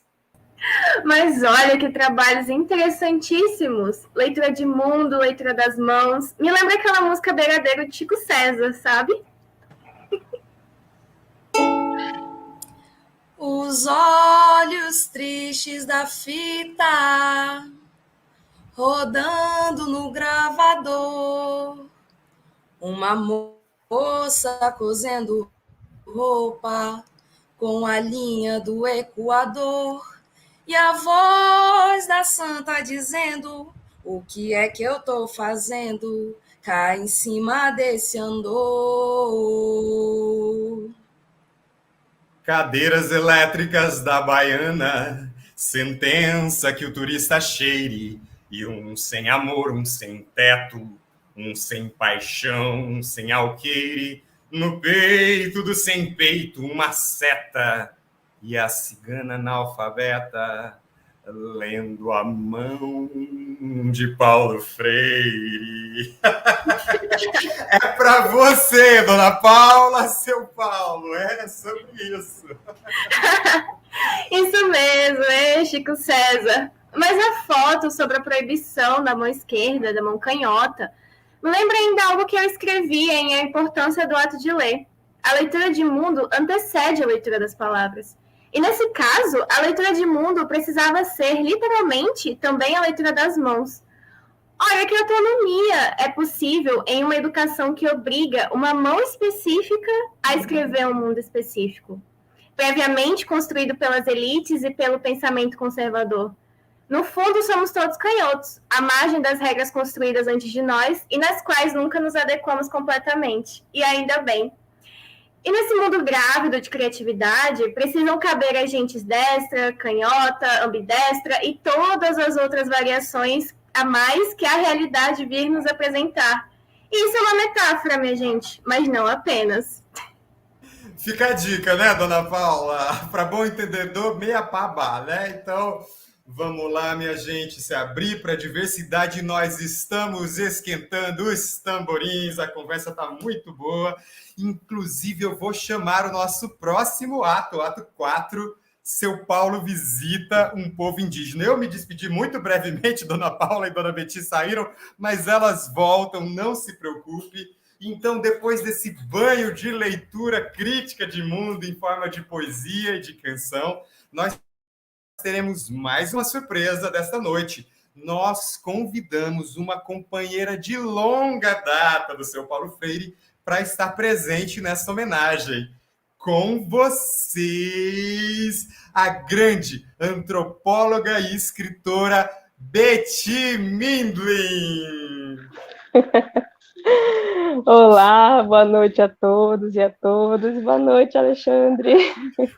Mas olha que trabalhos interessantíssimos. Leitura de mundo, leitura das mãos. Me lembra aquela música Beiradeiro de Chico César, sabe? Os olhos tristes da fita rodando no gravador, uma moça cosendo roupa com a linha do Equador, e a voz da santa dizendo: o que é que eu tô fazendo cá em cima desse andor? Cadeiras elétricas da Baiana, sentença que o turista cheire, e um sem amor, um sem teto, um sem paixão, um sem alqueire, no peito do sem peito uma seta, e a cigana analfabeta lendo a mão de Paulo Freire. É para você, dona Paula, seu Paulo, é sobre isso. Isso mesmo, Chico César. Mas a foto sobre a proibição da mão esquerda, da mão canhota, me lembra ainda algo que eu escrevi em A Importância do Ato de Ler. A leitura de mundo antecede a leitura das palavras. E nesse caso, a leitura de mundo precisava ser, literalmente, também a leitura das mãos. Olha que autonomia é possível em uma educação que obriga uma mão específica a escrever um mundo específico, previamente construído pelas elites e pelo pensamento conservador. No fundo, somos todos canhotos, à margem das regras construídas antes de nós e nas quais nunca nos adequamos completamente. E ainda bem. E nesse mundo grávido de criatividade, precisam caber agentes destra, canhota, ambidestra e todas as outras variações a mais que a realidade vir nos apresentar. E isso é uma metáfora, minha gente, mas não apenas. Fica a dica, né, dona Paula? Para bom entendedor, meia pá, né? Então, vamos lá, minha gente, se abrir para a diversidade. Nós estamos esquentando os tamborins, a conversa está muito boa. Inclusive, eu vou chamar o nosso próximo ato, o ato 4, Seu Paulo visita um povo indígena. Eu me despedi muito brevemente, dona Paula e dona Betty saíram, mas elas voltam, não se preocupe. Então, depois desse banho de leitura crítica de mundo em forma de poesia e de canção, nós teremos mais uma surpresa desta noite. Nós convidamos uma companheira de longa data do Seu Paulo Freire para estar presente nessa homenagem. Com vocês, a grande antropóloga e escritora Betty Mindlin. Olá, boa noite a todos e a todas. Boa noite, Alexandre.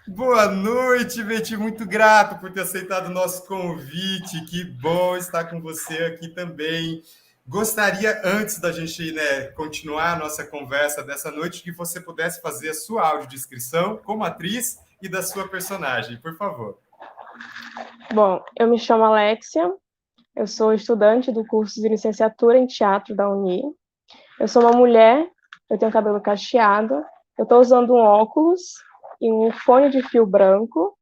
Boa noite, Betty. Muito grato por ter aceitado o nosso convite. Que bom estar com você aqui também. Gostaria, antes da gente continuar a nossa conversa dessa noite, que você pudesse fazer a sua audiodescrição como atriz e da sua personagem, por favor. Bom, eu me chamo Alexia, eu sou estudante do curso de licenciatura em teatro da Uni. Eu sou uma mulher, eu tenho cabelo cacheado, eu estou usando um óculos e um fone de fio branco,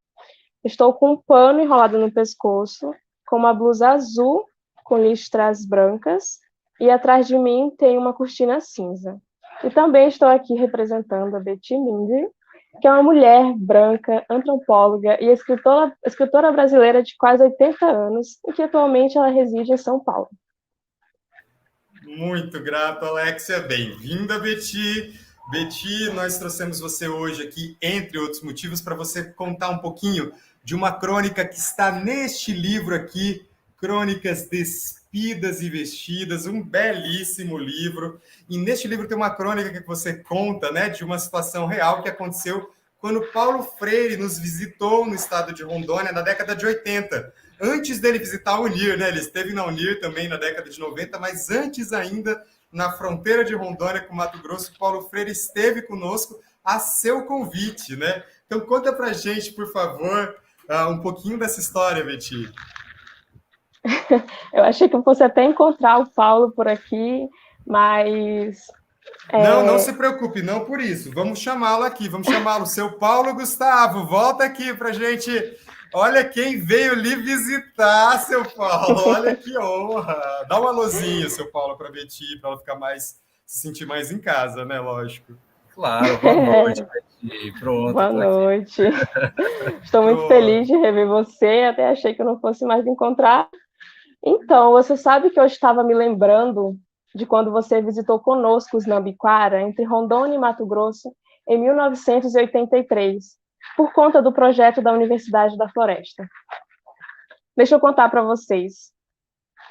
estou com um pano enrolado no pescoço, com uma blusa azul com listras brancas, e atrás de mim tem uma cortina cinza. E também estou aqui representando a Betty Mindlin, que é uma mulher branca, antropóloga e escritora brasileira de quase 80 anos, e que atualmente ela reside em São Paulo. Muito grato, Alexia. Bem-vinda, Betty. Betty, nós trouxemos você hoje aqui, entre outros motivos, para você contar um pouquinho de uma crônica que está neste livro aqui, Crônicas Despidas e Vestidas, um belíssimo livro. E neste livro tem uma crônica que você conta, né, de uma situação real que aconteceu quando Paulo Freire nos visitou no estado de Rondônia na década de 80. Antes dele visitar a Unir, né? Ele esteve na Unir também na década de 90, mas antes ainda, na fronteira de Rondônia com Mato Grosso, Paulo Freire esteve conosco a seu convite, né? Então conta pra gente, por favor, um pouquinho dessa história, Betty. Eu achei que eu fosse até encontrar o Paulo por aqui, mas... Não se preocupe, não por isso. Vamos chamá-lo aqui, vamos chamá-lo. Seu Paulo Gustavo, volta aqui pra gente... Olha quem veio lhe visitar, seu Paulo. Olha que honra. Dá um alôzinho, seu Paulo, para a Betty, para ela se sentir mais em casa, né? Lógico. Claro, boa noite, Betty. Pronto. Boa noite. Estou muito feliz de rever você. Até achei que eu não fosse mais encontrar. Então, você sabe que eu estava me lembrando de quando você visitou conosco os Nambiquara, entre Rondônia e Mato Grosso, em 1983. Por conta do projeto da Universidade da Floresta. Deixa eu contar para vocês.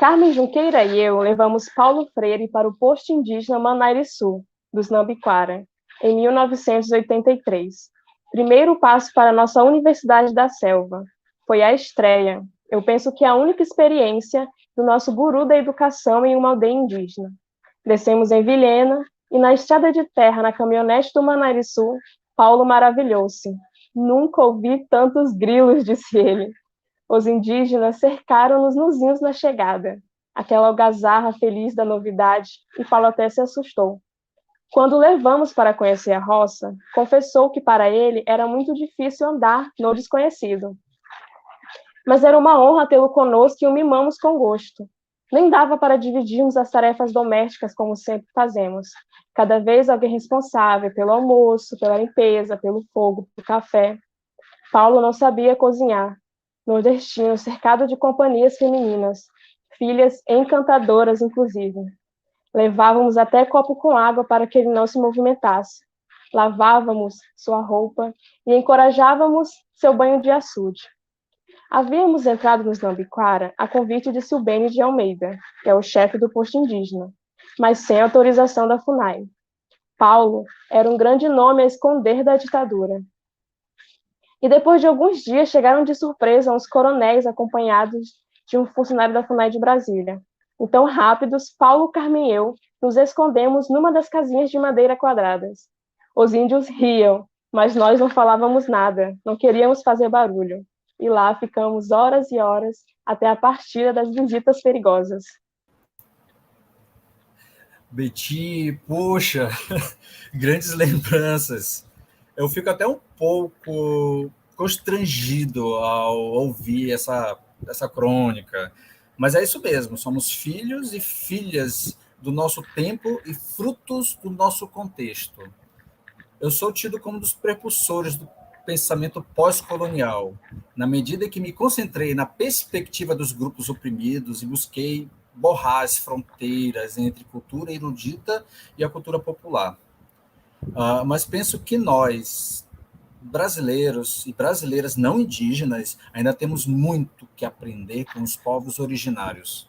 Carmen Junqueira e eu levamos Paulo Freire para o posto indígena Manairiçu, dos Nambiquara, em 1983. Primeiro passo para a nossa Universidade da Selva. Foi a estreia. Eu penso que a única experiência do nosso guru da educação em uma aldeia indígena. Descemos em Vilhena e na estrada de terra, na caminhonete do Manairiçu, Paulo maravilhou-se. Nunca ouvi tantos grilos, disse ele. Os indígenas cercaram-nos nuzinhos na chegada. Aquela algazarra feliz da novidade, e Paulo até se assustou. Quando o levamos para conhecer a roça, confessou que para ele era muito difícil andar no desconhecido. Mas era uma honra tê-lo conosco e o mimamos com gosto. Nem dava para dividirmos as tarefas domésticas como sempre fazemos. Cada vez alguém responsável pelo almoço, pela limpeza, pelo fogo, pelo café. Paulo não sabia cozinhar. Nordestino, cercado de companhias femininas, filhas encantadoras, inclusive. Levávamos até copo com água para que ele não se movimentasse. Lavávamos sua roupa e encorajávamos seu banho de açude. Havíamos entrado nos Nambiquara a convite de Silbene de Almeida, que é o chefe do posto indígena, mas sem autorização da FUNAI. Paulo era um grande nome a esconder da ditadura. E depois de alguns dias chegaram de surpresa uns coronéis acompanhados de um funcionário da FUNAI de Brasília. Então, rápidos, Paulo, Carmen e eu nos escondemos numa das casinhas de madeira quadradas. Os índios riam, mas nós não falávamos nada, não queríamos fazer barulho. E lá ficamos horas e horas até a partida das visitas perigosas. Betty, poxa, grandes lembranças. Eu fico até um pouco constrangido ao ouvir essa crônica. Mas é isso mesmo, somos filhos e filhas do nosso tempo e frutos do nosso contexto. Eu sou tido como um dos precursores do pensamento pós-colonial, na medida que me concentrei na perspectiva dos grupos oprimidos e busquei borrar as fronteiras entre cultura erudita e a cultura popular. Mas penso que nós, brasileiros e brasileiras não indígenas, ainda temos muito que aprender com os povos originários.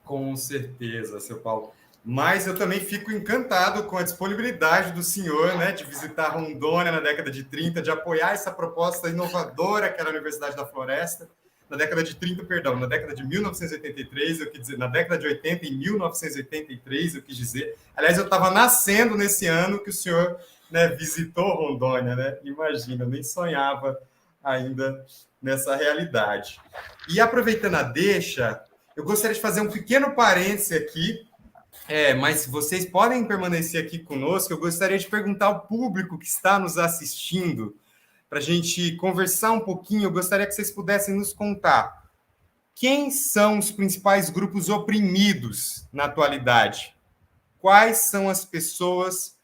Com certeza, seu Paulo. Mas eu também fico encantado com a disponibilidade do senhor, né, de visitar Rondônia na década de 30, de apoiar essa proposta inovadora que era a Universidade da Floresta, na década de 1983, eu quis dizer, na década de 80, em 1983, eu quis dizer. Aliás, eu estava nascendo nesse ano que o senhor, né, visitou Rondônia, né? Imagina, eu nem sonhava ainda nessa realidade. E aproveitando a deixa, eu gostaria de fazer um pequeno parêntese aqui, mas vocês podem permanecer aqui conosco. Eu gostaria de perguntar ao público que está nos assistindo, para a gente conversar um pouquinho. Eu gostaria que vocês pudessem nos contar quem são os principais grupos oprimidos na atualidade. Quais são as pessoas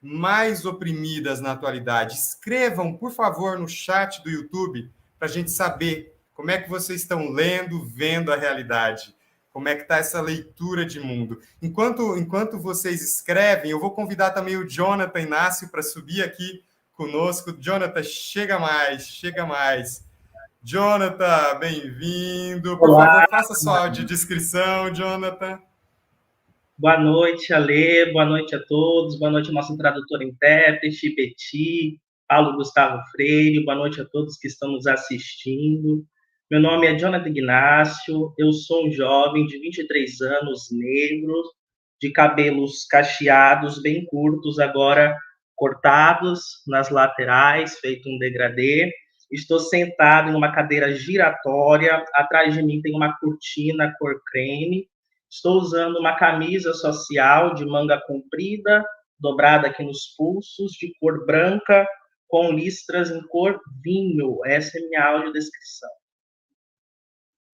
mais oprimidas na atualidade? Escrevam, por favor, no chat do YouTube, para a gente saber como é que vocês estão lendo, vendo a realidade. Como é que está essa leitura de mundo? Enquanto vocês escrevem, eu vou convidar também o Jonathan Inácio para subir aqui conosco. Jonathan, chega mais, chega mais. Jonathan, bem-vindo. Por favor, faça sua audiodescrição, Jonathan. Boa noite, Alê. Boa noite a todos. Boa noite, nosso tradutor intérprete, Beti, Paulo Gustavo Freire. Boa noite a todos que estão nos assistindo. Meu nome é Jonathan Ignácio. Eu sou um jovem de 23 anos, negro, de cabelos cacheados, bem curtos, agora cortados nas laterais, feito um degradê. Estou sentado em uma cadeira giratória. Atrás de mim tem uma cortina cor creme. Estou usando uma camisa social de manga comprida, dobrada aqui nos pulsos, de cor branca, com listras em cor vinho. Essa é minha audiodescrição.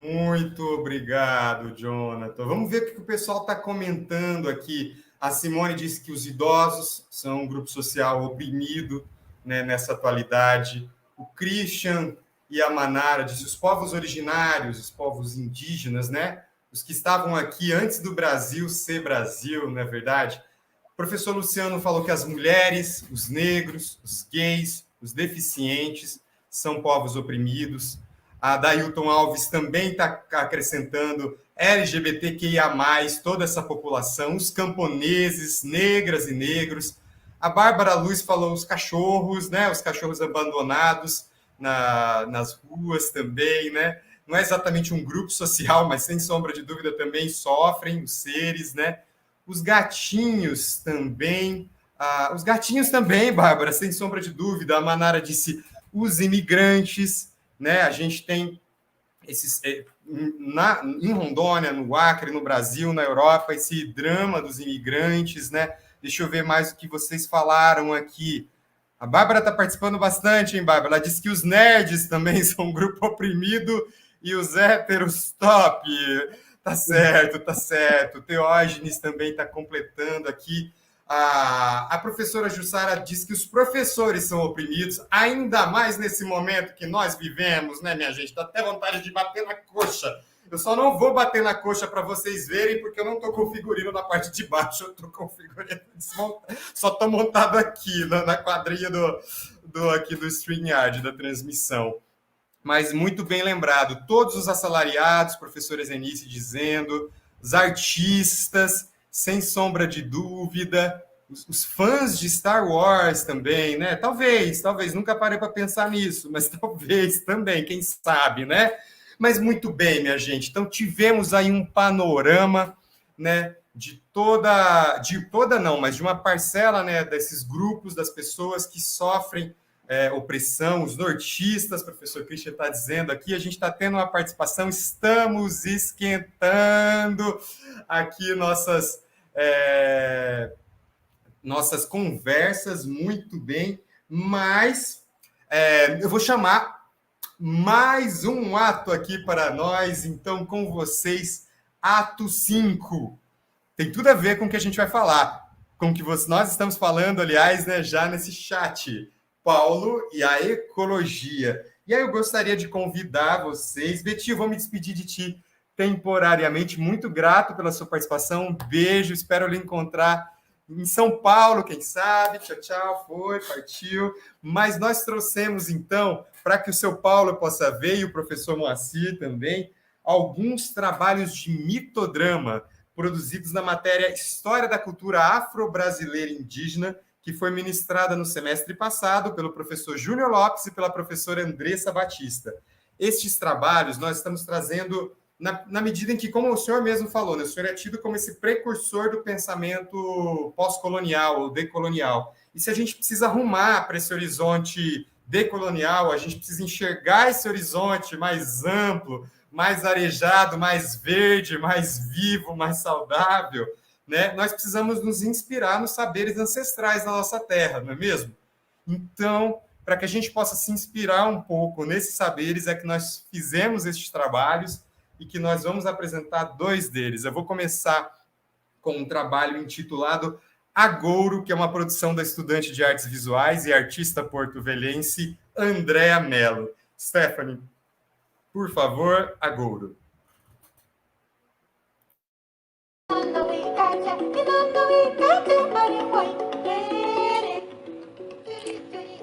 Muito obrigado, Jonathan. Vamos ver o que o pessoal está comentando aqui. A Simone disse que os idosos são um grupo social oprimido, né, nessa atualidade. O Christian e a Manara disse os povos originários, os povos indígenas, né? Os que estavam aqui antes do Brasil ser Brasil, não é verdade? O professor Luciano falou que as mulheres, os negros, os gays, os deficientes são povos oprimidos. A Dailton Alves também está acrescentando LGBTQIA+, toda essa população, os camponeses, negras e negros. A Bárbara Luz falou os cachorros, né? Os cachorros abandonados nas ruas também, né? Não é exatamente um grupo social, mas sem sombra de dúvida também sofrem os seres, né? Os gatinhos também, Bárbara, sem sombra de dúvida. A Manara disse os imigrantes, né? A gente tem esses em Rondônia, no Acre, no Brasil, na Europa, esse drama dos imigrantes, né? Deixa eu ver mais o que vocês falaram aqui. A Bárbara está participando bastante, hein, Bárbara? Ela disse que os nerds também são um grupo oprimido e os héteros top. Tá certo, tá certo. O Teógenes também está completando aqui. A professora Jussara diz que os professores são oprimidos, ainda mais nesse momento que nós vivemos, né, minha gente? Dá até vontade de bater na coxa. Eu só não vou bater na coxa para vocês verem, porque eu não estou com o figurino na parte de baixo, eu estou com o figurino desmontado. Só estou montado aqui, na quadrinha aqui do StreamYard, da transmissão. Mas muito bem lembrado, todos os assalariados, professor Ezenice dizendo, os artistas, sem sombra de dúvida, os fãs de Star Wars também, né? Talvez, nunca parei para pensar nisso, mas talvez também, quem sabe, né? Mas muito bem, minha gente. Então, tivemos aí um panorama, né, de uma parcela, né, desses grupos, das pessoas que sofrem opressão, os nortistas, o professor Christian está dizendo aqui, a gente está tendo uma participação, estamos esquentando aqui nossas conversas, muito bem, mas eu vou chamar mais um ato aqui para nós, então, com vocês, ato 5. Tem tudo a ver com o que a gente vai falar, com o que nós estamos falando, aliás, né, já nesse chat. Paulo e a ecologia. E aí eu gostaria de convidar vocês. Beti, eu vou me despedir de ti temporariamente. Muito grato pela sua participação. Um beijo, espero lhe encontrar em São Paulo, quem sabe. Tchau, tchau, partiu. Mas nós trouxemos, então, para que o seu Paulo possa ver, e o professor Moacir também, alguns trabalhos de mitodrama produzidos na matéria História da Cultura Afro-Brasileira Indígena, que foi ministrada no semestre passado pelo professor Júnior Lopes e pela professora Andressa Batista. Estes trabalhos nós estamos trazendo na medida em que, como o senhor mesmo falou, né, o senhor é tido como esse precursor do pensamento pós-colonial ou decolonial. E se a gente precisa arrumar para esse horizonte decolonial, a gente precisa enxergar esse horizonte mais amplo, mais arejado, mais verde, mais vivo, mais saudável, né? Nós precisamos nos inspirar nos saberes ancestrais da nossa terra, não é mesmo? Então, para que a gente possa se inspirar um pouco nesses saberes, é que nós fizemos estes trabalhos e que nós vamos apresentar 2 deles. Eu vou começar com um trabalho intitulado Agouro, que é uma produção da estudante de artes visuais e artista porto-velhense Andréa Mello. Stephanie, por favor, Agouro.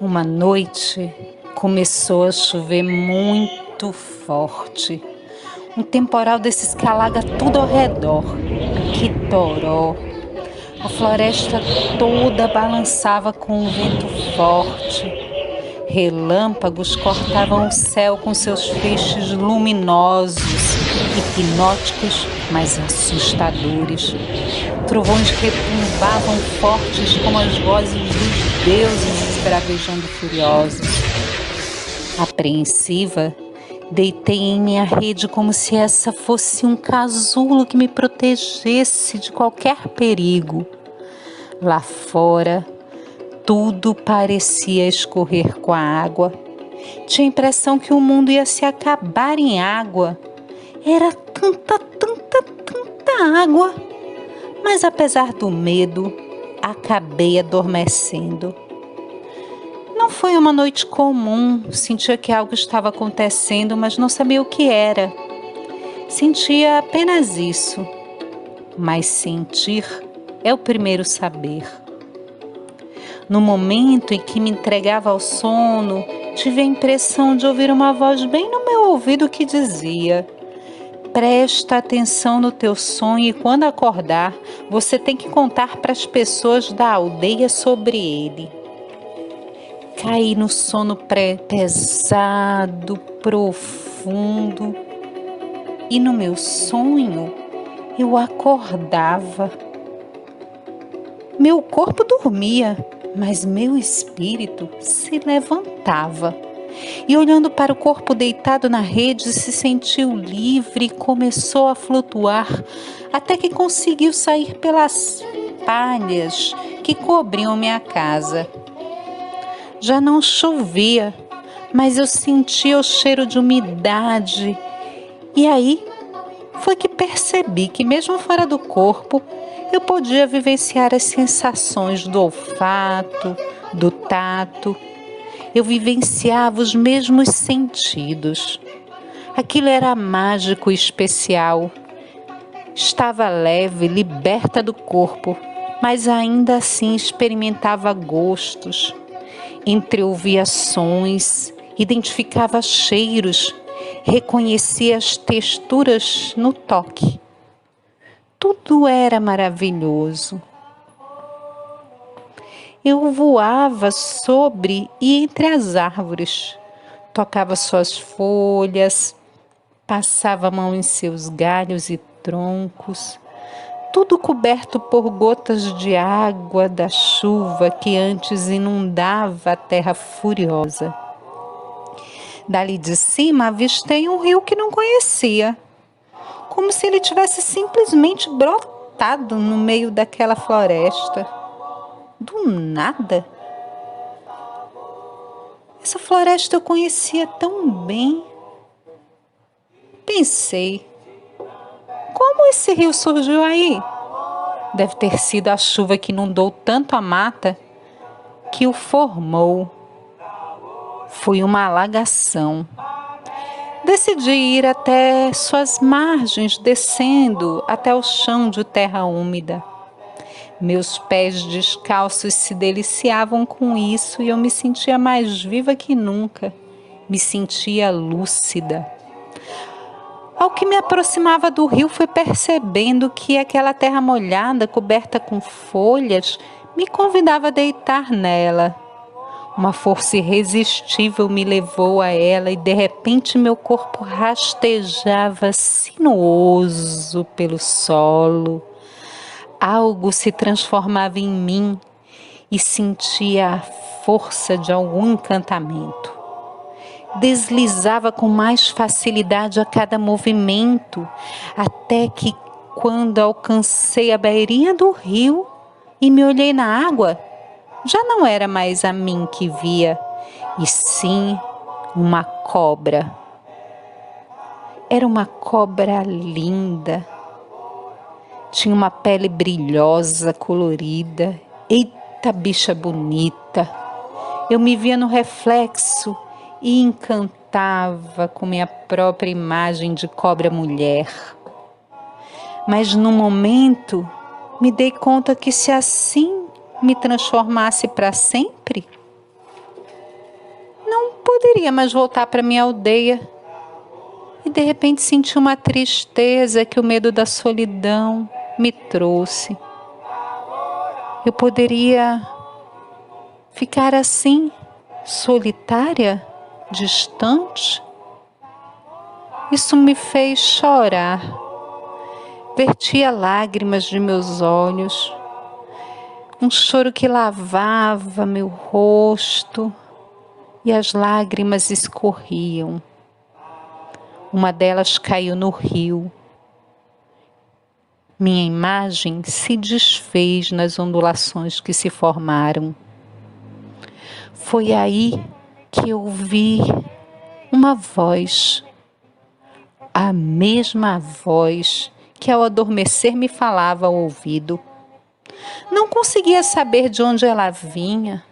Uma noite começou a chover muito forte. Um temporal desses que alaga tudo ao redor. Que toró! A floresta toda balançava com um vento forte. Relâmpagos cortavam o céu com seus feixes luminosos, hipnóticos, mas assustadores. Trovões retumbavam fortes como as vozes dos deuses esbravejando furiosos. Apreensiva, deitei em minha rede como se essa fosse um casulo que me protegesse de qualquer perigo. Lá fora, tudo parecia escorrer com a água. Tinha a impressão que o mundo ia se acabar em água. Era tanta água. Mas apesar do medo, acabei adormecendo. Não foi uma noite comum. Sentia que algo estava acontecendo, mas não sabia o que era. Sentia apenas isso. Mas sentir é o primeiro saber. No momento em que me entregava ao sono, tive a impressão de ouvir uma voz bem no meu ouvido que dizia: presta atenção no teu sonho e quando acordar, você tem que contar para as pessoas da aldeia sobre ele. Caí no sono pesado, profundo, e no meu sonho eu acordava. Meu corpo dormia, mas meu espírito se levantava. E olhando para o corpo deitado na rede, se sentiu livre e começou a flutuar, até que conseguiu sair pelas palhas que cobriam minha casa. Já não chovia, mas eu sentia o cheiro de umidade. E aí foi que percebi que mesmo fora do corpo, eu podia vivenciar as sensações do olfato, do tato. Eu vivenciava os mesmos sentidos. Aquilo era mágico e especial. Estava leve, liberta do corpo, mas ainda assim experimentava gostos, entreouvia sons, identificava cheiros, reconhecia as texturas no toque. Tudo era maravilhoso. Eu voava sobre e entre as árvores, tocava suas folhas, passava a mão em seus galhos e troncos, tudo coberto por gotas de água da chuva que antes inundava a terra furiosa. Dali de cima avistei um rio que não conhecia, como se ele tivesse simplesmente brotado no meio daquela floresta. Do nada. Essa floresta eu conhecia tão bem. Pensei, como esse rio surgiu aí? Deve ter sido a chuva que inundou tanto a mata que o formou. Foi uma alagação. Decidi ir até suas margens, descendo até o chão de terra úmida. Meus pés descalços se deliciavam com isso e eu me sentia mais viva que nunca. Me sentia lúcida. Ao que me aproximava do rio, fui percebendo que aquela terra molhada, coberta com folhas, me convidava a deitar nela. Uma força irresistível me levou a ela e de repente meu corpo rastejava sinuoso pelo solo. Algo se transformava em mim e sentia a força de algum encantamento. Deslizava com mais facilidade a cada movimento, até que quando alcancei a beirinha do rio e me olhei na água, já não era mais a mim que via, e sim uma cobra. Era uma cobra linda. Tinha uma pele brilhosa, colorida. Eita, bicha bonita! Eu me via no reflexo e encantava com minha própria imagem de cobra mulher. Mas no momento me dei conta que se assim me transformasse para sempre, poderia mais voltar para minha aldeia. E de repente senti uma tristeza que o medo da solidão me trouxe. Eu poderia ficar assim, solitária, distante? Isso me fez chorar. Vertia lágrimas de meus olhos, um choro que lavava meu rosto e as lágrimas escorriam. Uma delas caiu no rio. Minha imagem se desfez nas ondulações que se formaram. Foi aí que eu ouvi uma voz, a mesma voz que ao adormecer me falava ao ouvido. Não conseguia saber de onde ela vinha.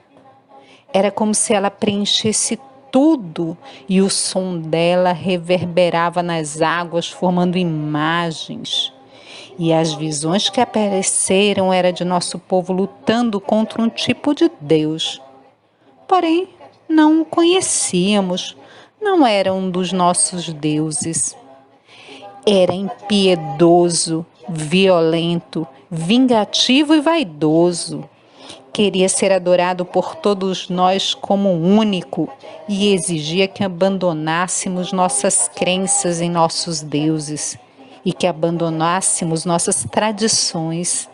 Era como se ela preenchesse tudo e o som dela reverberava nas águas, formando imagens. E as visões que apareceram eram de nosso povo lutando contra um tipo de Deus. Porém, não o conhecíamos, não era um dos nossos deuses. Era impiedoso, violento, vingativo e vaidoso. Queria ser adorado por todos nós como único e exigia que abandonássemos nossas crenças em nossos deuses e que abandonássemos nossas tradições.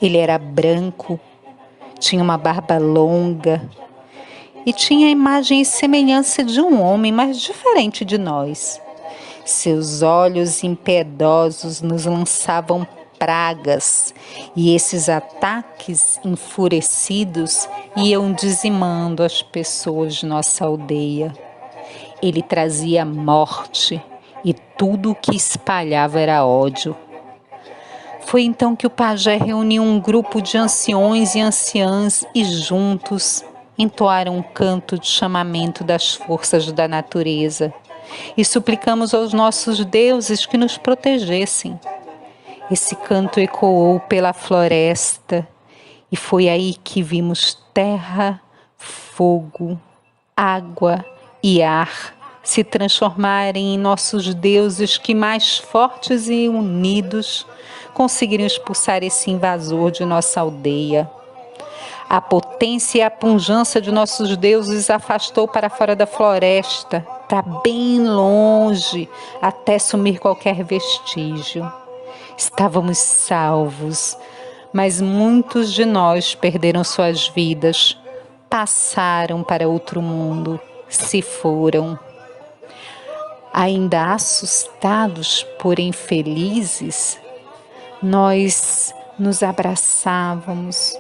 Ele era branco, tinha uma barba longa e tinha a imagem e semelhança de um homem, mas diferente de nós. Seus olhos impiedosos nos lançavam pragas e esses ataques enfurecidos iam dizimando as pessoas de nossa aldeia. Ele trazia morte e tudo o que espalhava era ódio. Foi então que o pajé reuniu um grupo de anciões e anciãs e juntos entoaram um canto de chamamento das forças da natureza e suplicamos aos nossos deuses que nos protegessem. Esse canto ecoou pela floresta e foi aí que vimos terra, fogo, água e ar se transformarem em nossos deuses que, mais fortes e unidos, conseguiram expulsar esse invasor de nossa aldeia. A potência e a pujança de nossos deuses afastou para fora da floresta, para bem longe, até sumir qualquer vestígio. Estávamos salvos, mas muitos de nós perderam suas vidas, passaram para outro mundo, se foram. Ainda assustados, porém felizes, nós nos abraçávamos,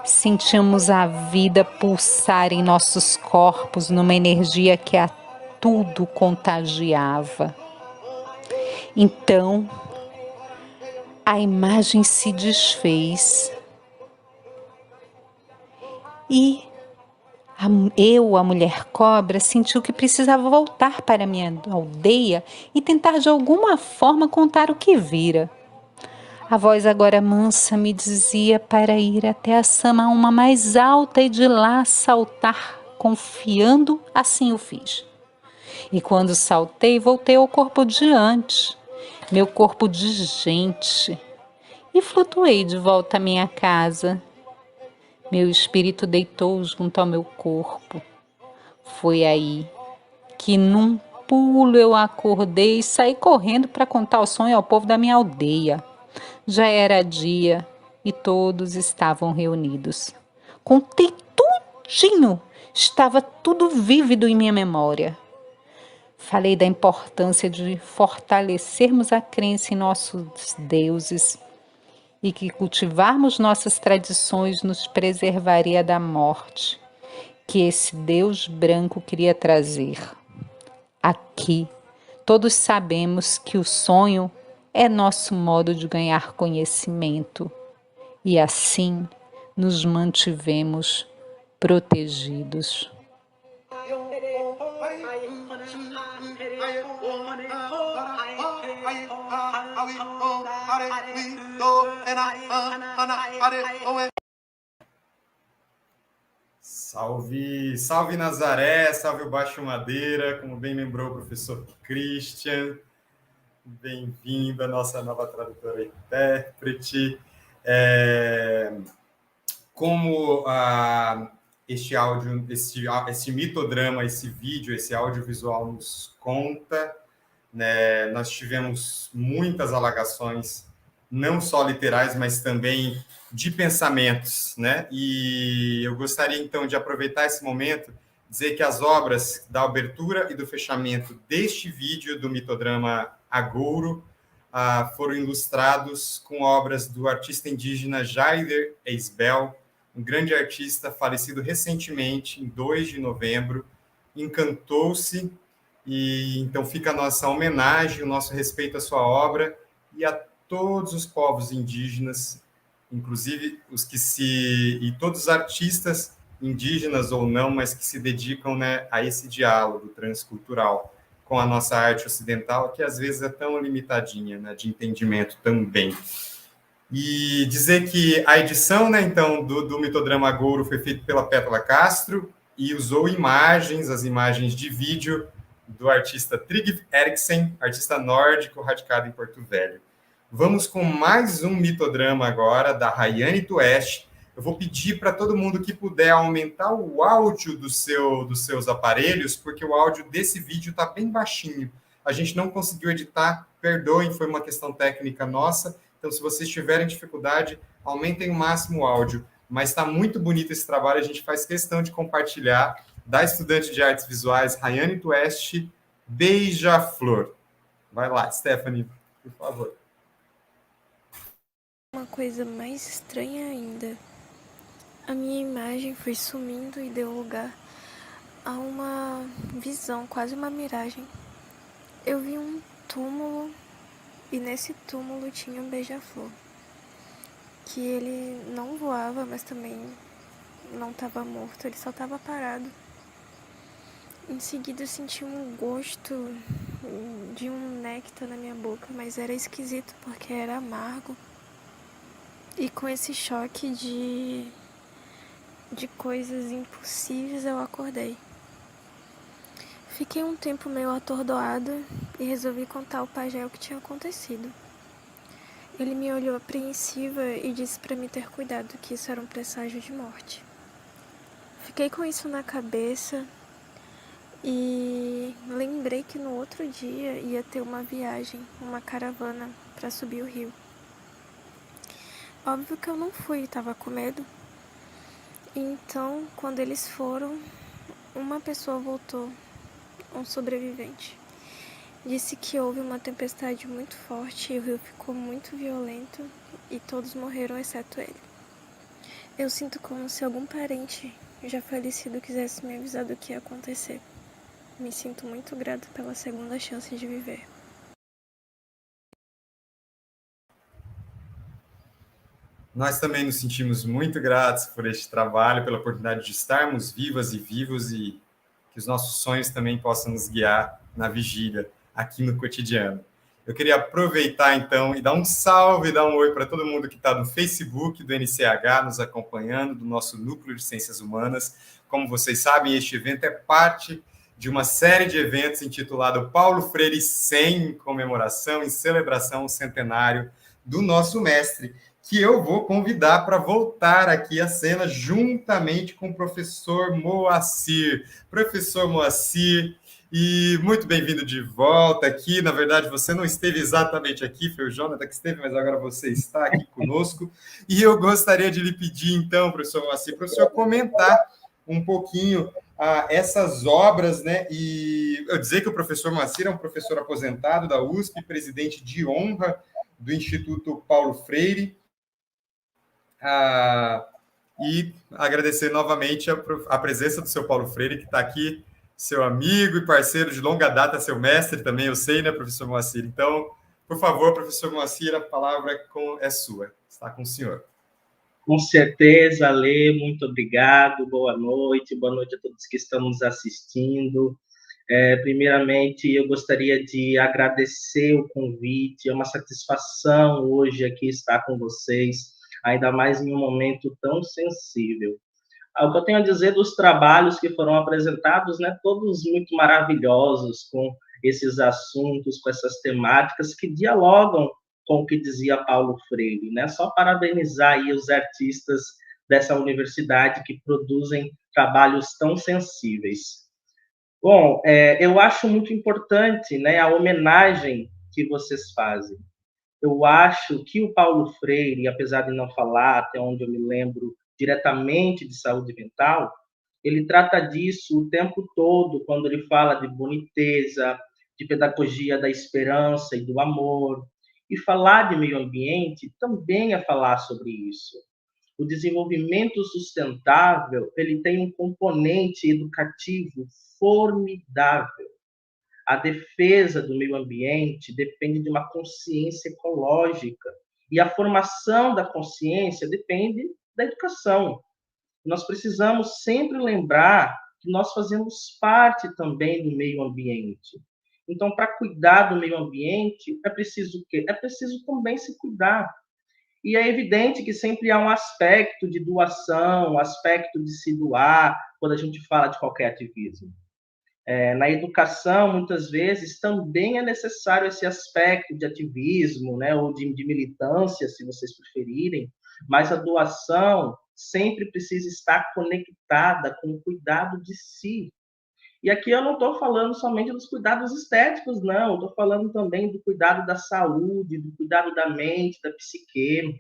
sentíamos a vida pulsar em nossos corpos numa energia que a tudo contagiava. Então, a imagem se desfez e eu, a mulher cobra, sentiu que precisava voltar para minha aldeia e tentar de alguma forma contar o que vira. A voz agora mansa me dizia para ir até a samaúma mais alta e de lá saltar, confiando, assim o fiz. E quando saltei, voltei ao corpo de antes, meu corpo de gente, e flutuei de volta à minha casa. Meu espírito deitou junto ao meu corpo. Foi aí que num pulo eu acordei e saí correndo para contar o sonho ao povo da minha aldeia. Já era dia e todos estavam reunidos. Contei tudinho, estava tudo vívido em minha memória. Falei da importância de fortalecermos a crença em nossos deuses e que cultivarmos nossas tradições nos preservaria da morte que esse Deus branco queria trazer. Aqui, todos sabemos que o sonho é nosso modo de ganhar conhecimento e assim nos mantivemos protegidos. Salve, salve Nazaré, salve o Baixo Madeira, como bem lembrou o professor Christian. Bem-vindo à nossa nova tradutora e intérprete. Como este áudio, este mitodrama, esse vídeo, esse audiovisual nos conta, né, nós tivemos muitas alagações, não só literais, mas também de pensamentos, né? E eu gostaria, então, de aproveitar esse momento, dizer que as obras da abertura e do fechamento deste vídeo do mitodrama Agouro foram ilustrados com obras do artista indígena Jaider Eisbel, um grande artista falecido recentemente, em 2 de novembro, encantou-se. E então fica a nossa homenagem, o nosso respeito à sua obra e a todos os povos indígenas, inclusive e todos os artistas indígenas ou não, mas que se dedicam, né, a esse diálogo transcultural com a nossa arte ocidental, que às vezes é tão limitadinha, né, de entendimento também. E dizer que a edição, né, então, do mitodrama Agouro foi feita pela Pétala Castro e usou as imagens de vídeo do artista Trygve Eriksen, artista nórdico radicado em Porto Velho. Vamos com mais um mitodrama agora, da Rayane Tueste. Eu vou pedir para todo mundo que puder aumentar o áudio dos seus aparelhos, porque o áudio desse vídeo está bem baixinho. A gente não conseguiu editar, perdoem, foi uma questão técnica nossa. Então, se vocês tiverem dificuldade, aumentem o máximo o áudio. Mas está muito bonito esse trabalho, a gente faz questão de compartilhar, da estudante de artes visuais, Rayane Tueste, Beija-Flor. Vai lá, Stephanie, por favor. Uma coisa mais estranha ainda. A minha imagem foi sumindo e deu lugar a uma visão, quase uma miragem. Eu vi um túmulo e nesse túmulo tinha um beija-flor. Que ele não voava, mas também não estava morto, ele só estava parado. Em seguida eu senti um gosto de um néctar na minha boca, mas era esquisito porque era amargo. E com esse choque de coisas impossíveis eu acordei. Fiquei um tempo meio atordoada e resolvi contar ao pajé o que tinha acontecido. Ele me olhou apreensiva e disse para me ter cuidado, que isso era um presságio de morte. Fiquei com isso na cabeça e lembrei que no outro dia ia ter uma viagem, uma caravana para subir o rio. Óbvio que eu não fui, estava com medo. Então, quando eles foram, uma pessoa voltou, um sobrevivente. Disse que houve uma tempestade muito forte e o rio ficou muito violento e todos morreram exceto ele. Eu sinto como se algum parente já falecido quisesse me avisar do que ia acontecer. Me sinto muito grata pela segunda chance de viver. Nós também nos sentimos muito gratos por este trabalho, pela oportunidade de estarmos vivas e vivos e que os nossos sonhos também possam nos guiar na vigília, aqui no cotidiano. Eu queria aproveitar, então, e dar um salve, dar um oi para todo mundo que está no Facebook do NCH, nos acompanhando, do nosso Núcleo de Ciências Humanas. Como vocês sabem, este evento é parte de uma série de eventos intitulado Paulo Freire 100, em comemoração, em celebração ao centenário do nosso mestre, que eu vou convidar para voltar aqui à cena juntamente com o professor Moacir. Professor Moacir, e muito bem-vindo de volta aqui. Na verdade, você não esteve exatamente aqui, foi o Jonathan que esteve, mas agora você está aqui conosco. E eu gostaria de lhe pedir, então, professor Moacir, para o senhor comentar um pouquinho essas obras, né? E eu dizer que o professor Moacir é um professor aposentado da USP, presidente de honra do Instituto Paulo Freire. E agradecer novamente a presença do seu Paulo Freire, que está aqui, seu amigo e parceiro de longa data, seu mestre também, eu sei, né, professor Moacir? Então, por favor, professor Moacir, a palavra é sua, está com o senhor. Com certeza, Lê, muito obrigado, boa noite a todos que estão nos assistindo. Primeiramente, eu gostaria de agradecer o convite, é uma satisfação hoje aqui estar com vocês, ainda mais em um momento tão sensível. O que eu tenho a dizer dos trabalhos que foram apresentados, né, todos muito maravilhosos, com esses assuntos, com essas temáticas que dialogam com o que dizia Paulo Freire, né? Só parabenizar aí os artistas dessa universidade que produzem trabalhos tão sensíveis. Bom, eu acho muito importante, né, a homenagem que vocês fazem. Eu acho que o Paulo Freire, apesar de não falar, até onde eu me lembro, diretamente de saúde mental, ele trata disso o tempo todo, quando ele fala de boniteza, de pedagogia da esperança e do amor. E falar de meio ambiente também é falar sobre isso. O desenvolvimento sustentável, ele tem um componente educativo formidável. A defesa do meio ambiente depende de uma consciência ecológica. E a formação da consciência depende da educação. Nós precisamos sempre lembrar que nós fazemos parte também do meio ambiente. Então, para cuidar do meio ambiente, é preciso o quê? É preciso também se cuidar. E é evidente que sempre há um aspecto de doação, um aspecto de se doar, quando a gente fala de qualquer ativismo. Na educação, muitas vezes, também é necessário esse aspecto de ativismo, né, ou de militância, se vocês preferirem, mas a doação sempre precisa estar conectada com o cuidado de si. E aqui eu não estou falando somente dos cuidados estéticos, não. Estou falando também do cuidado da saúde, do cuidado da mente, da psique.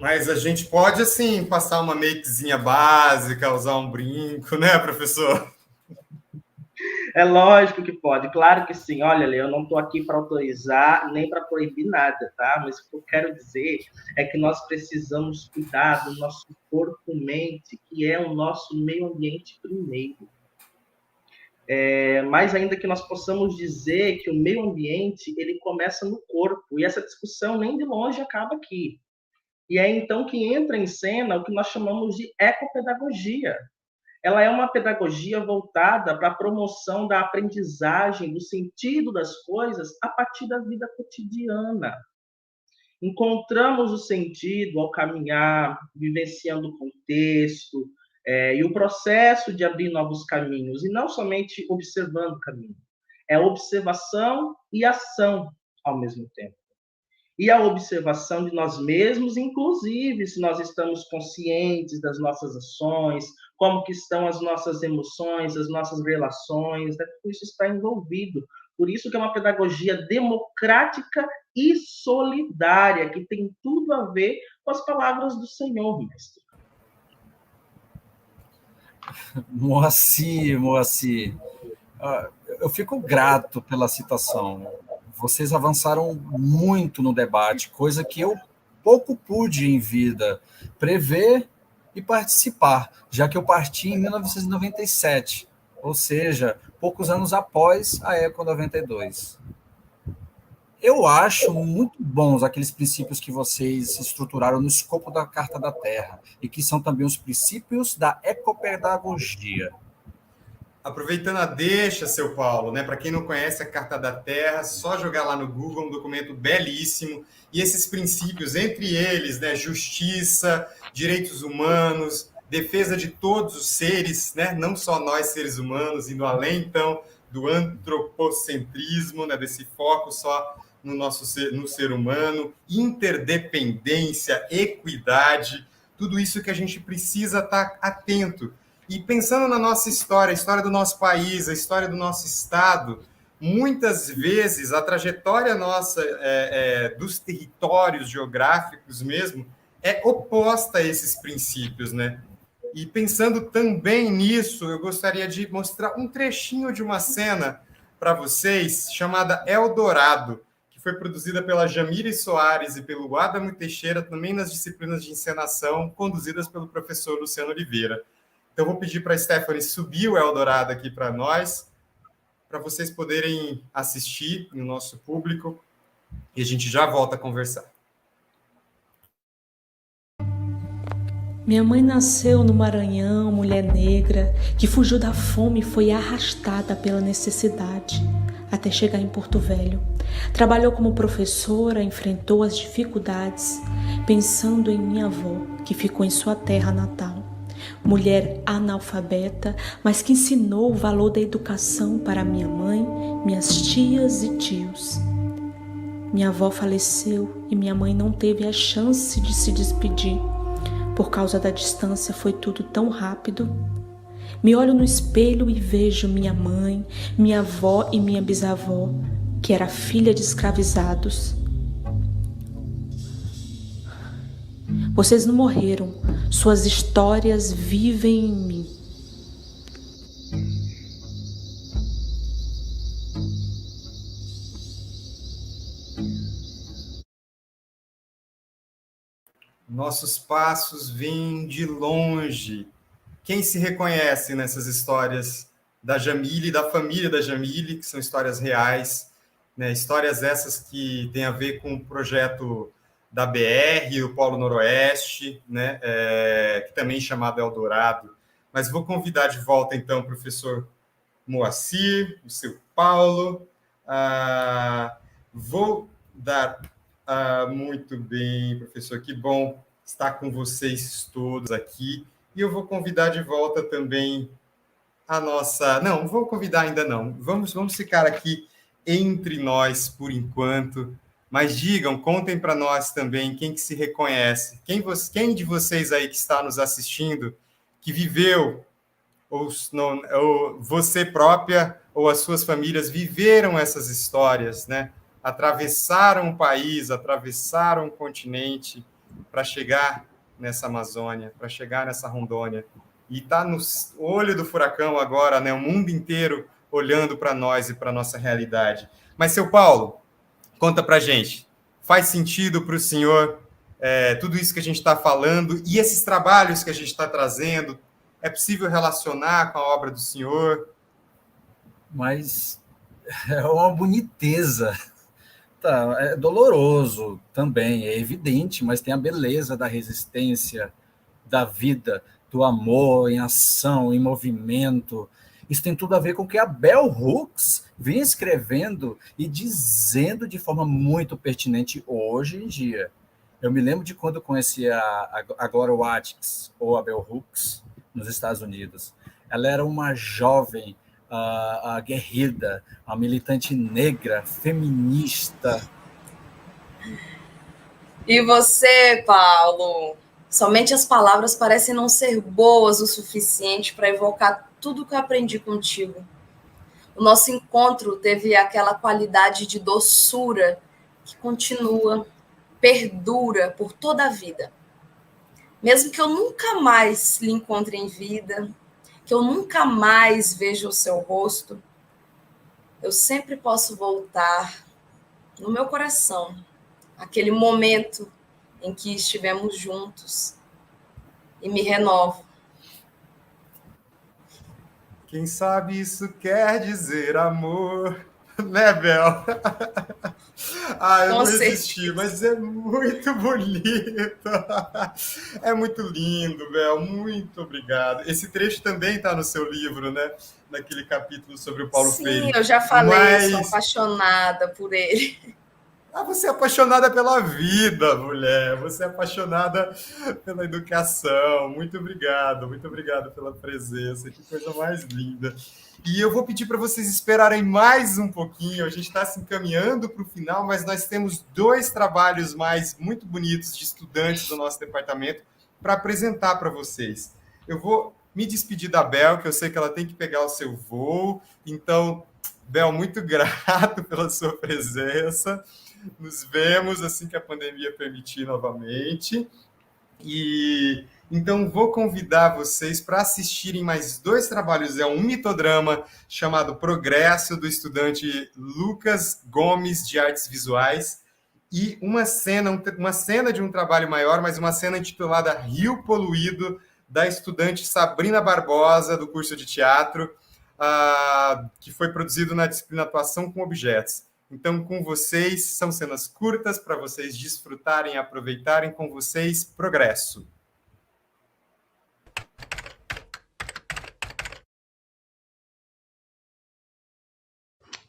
Mas a gente pode, assim, passar uma makezinha básica, usar um brinco, né, professor? É lógico que pode, claro que sim. Olha, Lê, eu não estou aqui para autorizar nem para proibir nada, tá? Mas o que eu quero dizer é que nós precisamos cuidar do nosso corpo-mente, que é o nosso meio ambiente primeiro. Mais ainda que nós possamos dizer que o meio ambiente ele começa no corpo, e essa discussão nem de longe acaba aqui. E é então que entra em cena o que nós chamamos de ecopedagogia. Ela é uma pedagogia voltada para a promoção da aprendizagem, do sentido das coisas a partir da vida cotidiana. Encontramos o sentido ao caminhar, vivenciando o contexto, e o processo de abrir novos caminhos, e não somente observando o caminho. É observação e ação ao mesmo tempo. E a observação de nós mesmos, inclusive, se nós estamos conscientes das nossas ações, como que estão as nossas emoções, as nossas relações, né? Tudo isso está envolvido. Por isso que é uma pedagogia democrática e solidária, que tem tudo a ver com as palavras do Senhor, mestre. Moacir, eu fico grato pela citação. Vocês avançaram muito no debate, coisa que eu pouco pude em vida prever e participar, já que eu parti em 1997, ou seja, poucos anos após a Eco 92. Eu acho muito bons aqueles princípios que vocês estruturaram no escopo da Carta da Terra, e que são também os princípios da ecopedagogia. Aproveitando a deixa, seu Paulo, né? Para quem não conhece a Carta da Terra, só jogar lá no Google, um documento belíssimo, e esses princípios, entre eles, né, justiça, direitos humanos, defesa de todos os seres, né, não só nós seres humanos, indo além, então, do antropocentrismo, né, desse foco só no ser humano, interdependência, equidade, tudo isso que a gente precisa estar atento. E pensando na nossa história, a história do nosso país, a história do nosso estado, muitas vezes a trajetória nossa dos territórios geográficos mesmo é oposta a esses princípios, né? E pensando também nisso, eu gostaria de mostrar um trechinho de uma cena para vocês chamada Eldorado, que foi produzida pela Jamile Soares e pelo Adamo Teixeira, também nas disciplinas de encenação, conduzidas pelo professor Luciano Oliveira. Então, eu vou pedir para a Stephanie subir o Eldorado aqui para nós, para vocês poderem assistir no nosso público, e a gente já volta a conversar. Minha mãe nasceu no Maranhão, mulher negra, que fugiu da fome e foi arrastada pela necessidade até chegar em Porto Velho. Trabalhou como professora, enfrentou as dificuldades, pensando em minha avó, que ficou em sua terra natal. mulher analfabeta, mas que ensinou o valor da educação para minha mãe, minhas tias e tios. Minha avó faleceu e minha mãe não teve a chance de se despedir. Por causa da distância foi tudo tão rápido. Me olho no espelho e vejo minha mãe, minha avó e minha bisavó, que era filha de escravizados. Vocês não morreram, suas histórias vivem em mim. Nossos passos vêm de longe. Quem se reconhece nessas histórias da Jamile e da família da Jamile, que são histórias reais, né? Histórias essas que têm a ver com o projeto da BR, o Polo Noroeste, né? Que também é chamado Eldorado. Mas vou convidar de volta, então, o professor Moacir, o seu Paulo. Vou dar... muito bem, professor, que bom estar com vocês todos aqui. E eu vou convidar de volta também a nossa... Não vou convidar ainda não. Vamos ficar aqui entre nós por enquanto. Mas digam, contem para nós também quem que se reconhece. Quem de vocês aí que está nos assistindo, que viveu, ou você própria, ou as suas famílias viveram essas histórias, né? Atravessaram o país, atravessaram o continente para chegar nessa Amazônia, para chegar nessa Rondônia. E está no olho do furacão agora, né? O mundo inteiro olhando para nós e para a nossa realidade. Mas, seu Paulo, conta para a gente. Faz sentido para o senhor tudo isso que a gente está falando e esses trabalhos que a gente está trazendo? É possível relacionar com a obra do senhor? Mas é uma boniteza. É doloroso também, é evidente, mas tem a beleza da resistência, da vida, do amor em ação, em movimento. Isso tem tudo a ver com o que a Bell Hooks vem escrevendo e dizendo de forma muito pertinente hoje em dia. Eu me lembro de quando eu conheci a Gloria Watkins, ou a Bell Hooks, nos Estados Unidos. Ela era uma jovem aguerrida, a militante negra, feminista. E você, Paulo? Somente as palavras parecem não ser boas o suficiente para evocar tudo que eu aprendi contigo. O nosso encontro teve aquela qualidade de doçura que continua, perdura por toda a vida. Mesmo que eu nunca mais lhe encontre em vida, que eu nunca mais veja o seu rosto, eu sempre posso voltar no meu coração, aquele momento em que estivemos juntos, e me renovo. Quem sabe isso quer dizer amor, né, Bel? Eu não resisti, mas é muito bonito. É muito lindo, Bel. Muito obrigado. Esse trecho também está no seu livro, né? Naquele capítulo sobre o Paulo Freire. Sim, eu já falei, sou apaixonada por ele. Você é apaixonada pela vida, mulher. Você é apaixonada pela educação. Muito obrigado pela presença. Que coisa mais linda. E eu vou pedir para vocês esperarem mais um pouquinho. A gente está se encaminhando para o final, mas nós temos 2 trabalhos mais muito bonitos de estudantes do nosso departamento para apresentar para vocês. Eu vou me despedir da Bel, que eu sei que ela tem que pegar o seu voo. Então, Bel, muito grato pela sua presença. Nos vemos assim que a pandemia permitir novamente. E então vou convidar vocês para assistirem mais 2 trabalhos. É um mitodrama chamado Progresso, do estudante Lucas Gomes, de Artes Visuais, e uma cena de um trabalho maior, mas uma cena intitulada Rio Poluído, da estudante Sabrina Barbosa, do curso de teatro, que foi produzido na disciplina Atuação com Objetos. Então, com vocês, são cenas curtas para vocês desfrutarem e aproveitarem. Com vocês, Progresso.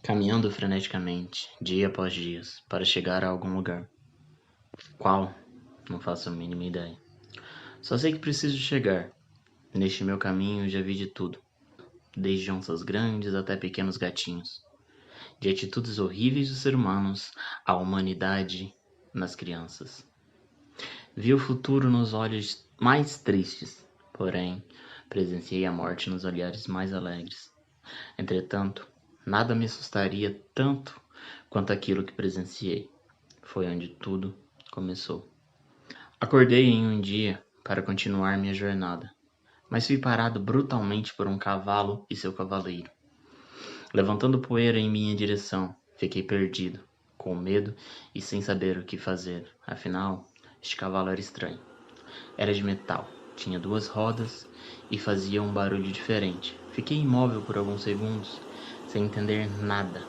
Caminhando freneticamente, dia após dia, para chegar a algum lugar. Qual? Não faço a mínima ideia. Só sei que preciso chegar. Neste meu caminho já vi de tudo, desde onças grandes até pequenos gatinhos, de atitudes horríveis dos seres humanos à humanidade nas crianças. Vi o futuro nos olhos mais tristes, porém presenciei a morte nos olhares mais alegres. Entretanto, nada me assustaria tanto quanto aquilo que presenciei. Foi onde tudo começou. Acordei em um dia para continuar minha jornada, mas fui parado brutalmente por um cavalo e seu cavaleiro. Levantando poeira em minha direção, fiquei perdido, com medo e sem saber o que fazer. Afinal, este cavalo era estranho. Era de metal, tinha 2 rodas e fazia um barulho diferente. Fiquei imóvel por alguns segundos, sem entender nada.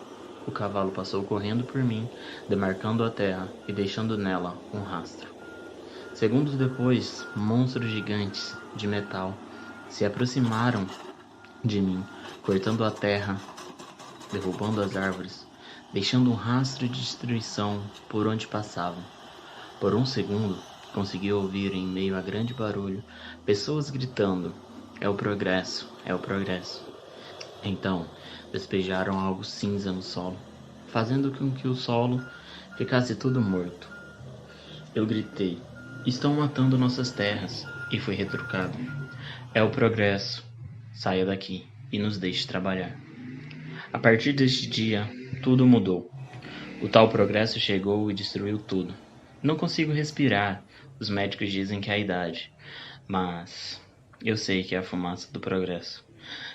O cavalo passou correndo por mim, demarcando a terra e deixando nela um rastro. Segundos depois, monstros gigantes de metal se aproximaram de mim, cortando a terra, derrubando as árvores, deixando um rastro de destruição por onde passavam. Por um segundo, consegui ouvir em meio a grande barulho pessoas gritando: "É o progresso, é o progresso". Então, despejaram algo cinza no solo, fazendo com que o solo ficasse tudo morto. Eu gritei: "Estão matando nossas terras", e fui retrucado: "É o progresso. Saia daqui e nos deixe trabalhar". A partir deste dia, tudo mudou. O tal progresso chegou e destruiu tudo. Não consigo respirar. Os médicos dizem que é a idade, mas eu sei que é a fumaça do progresso.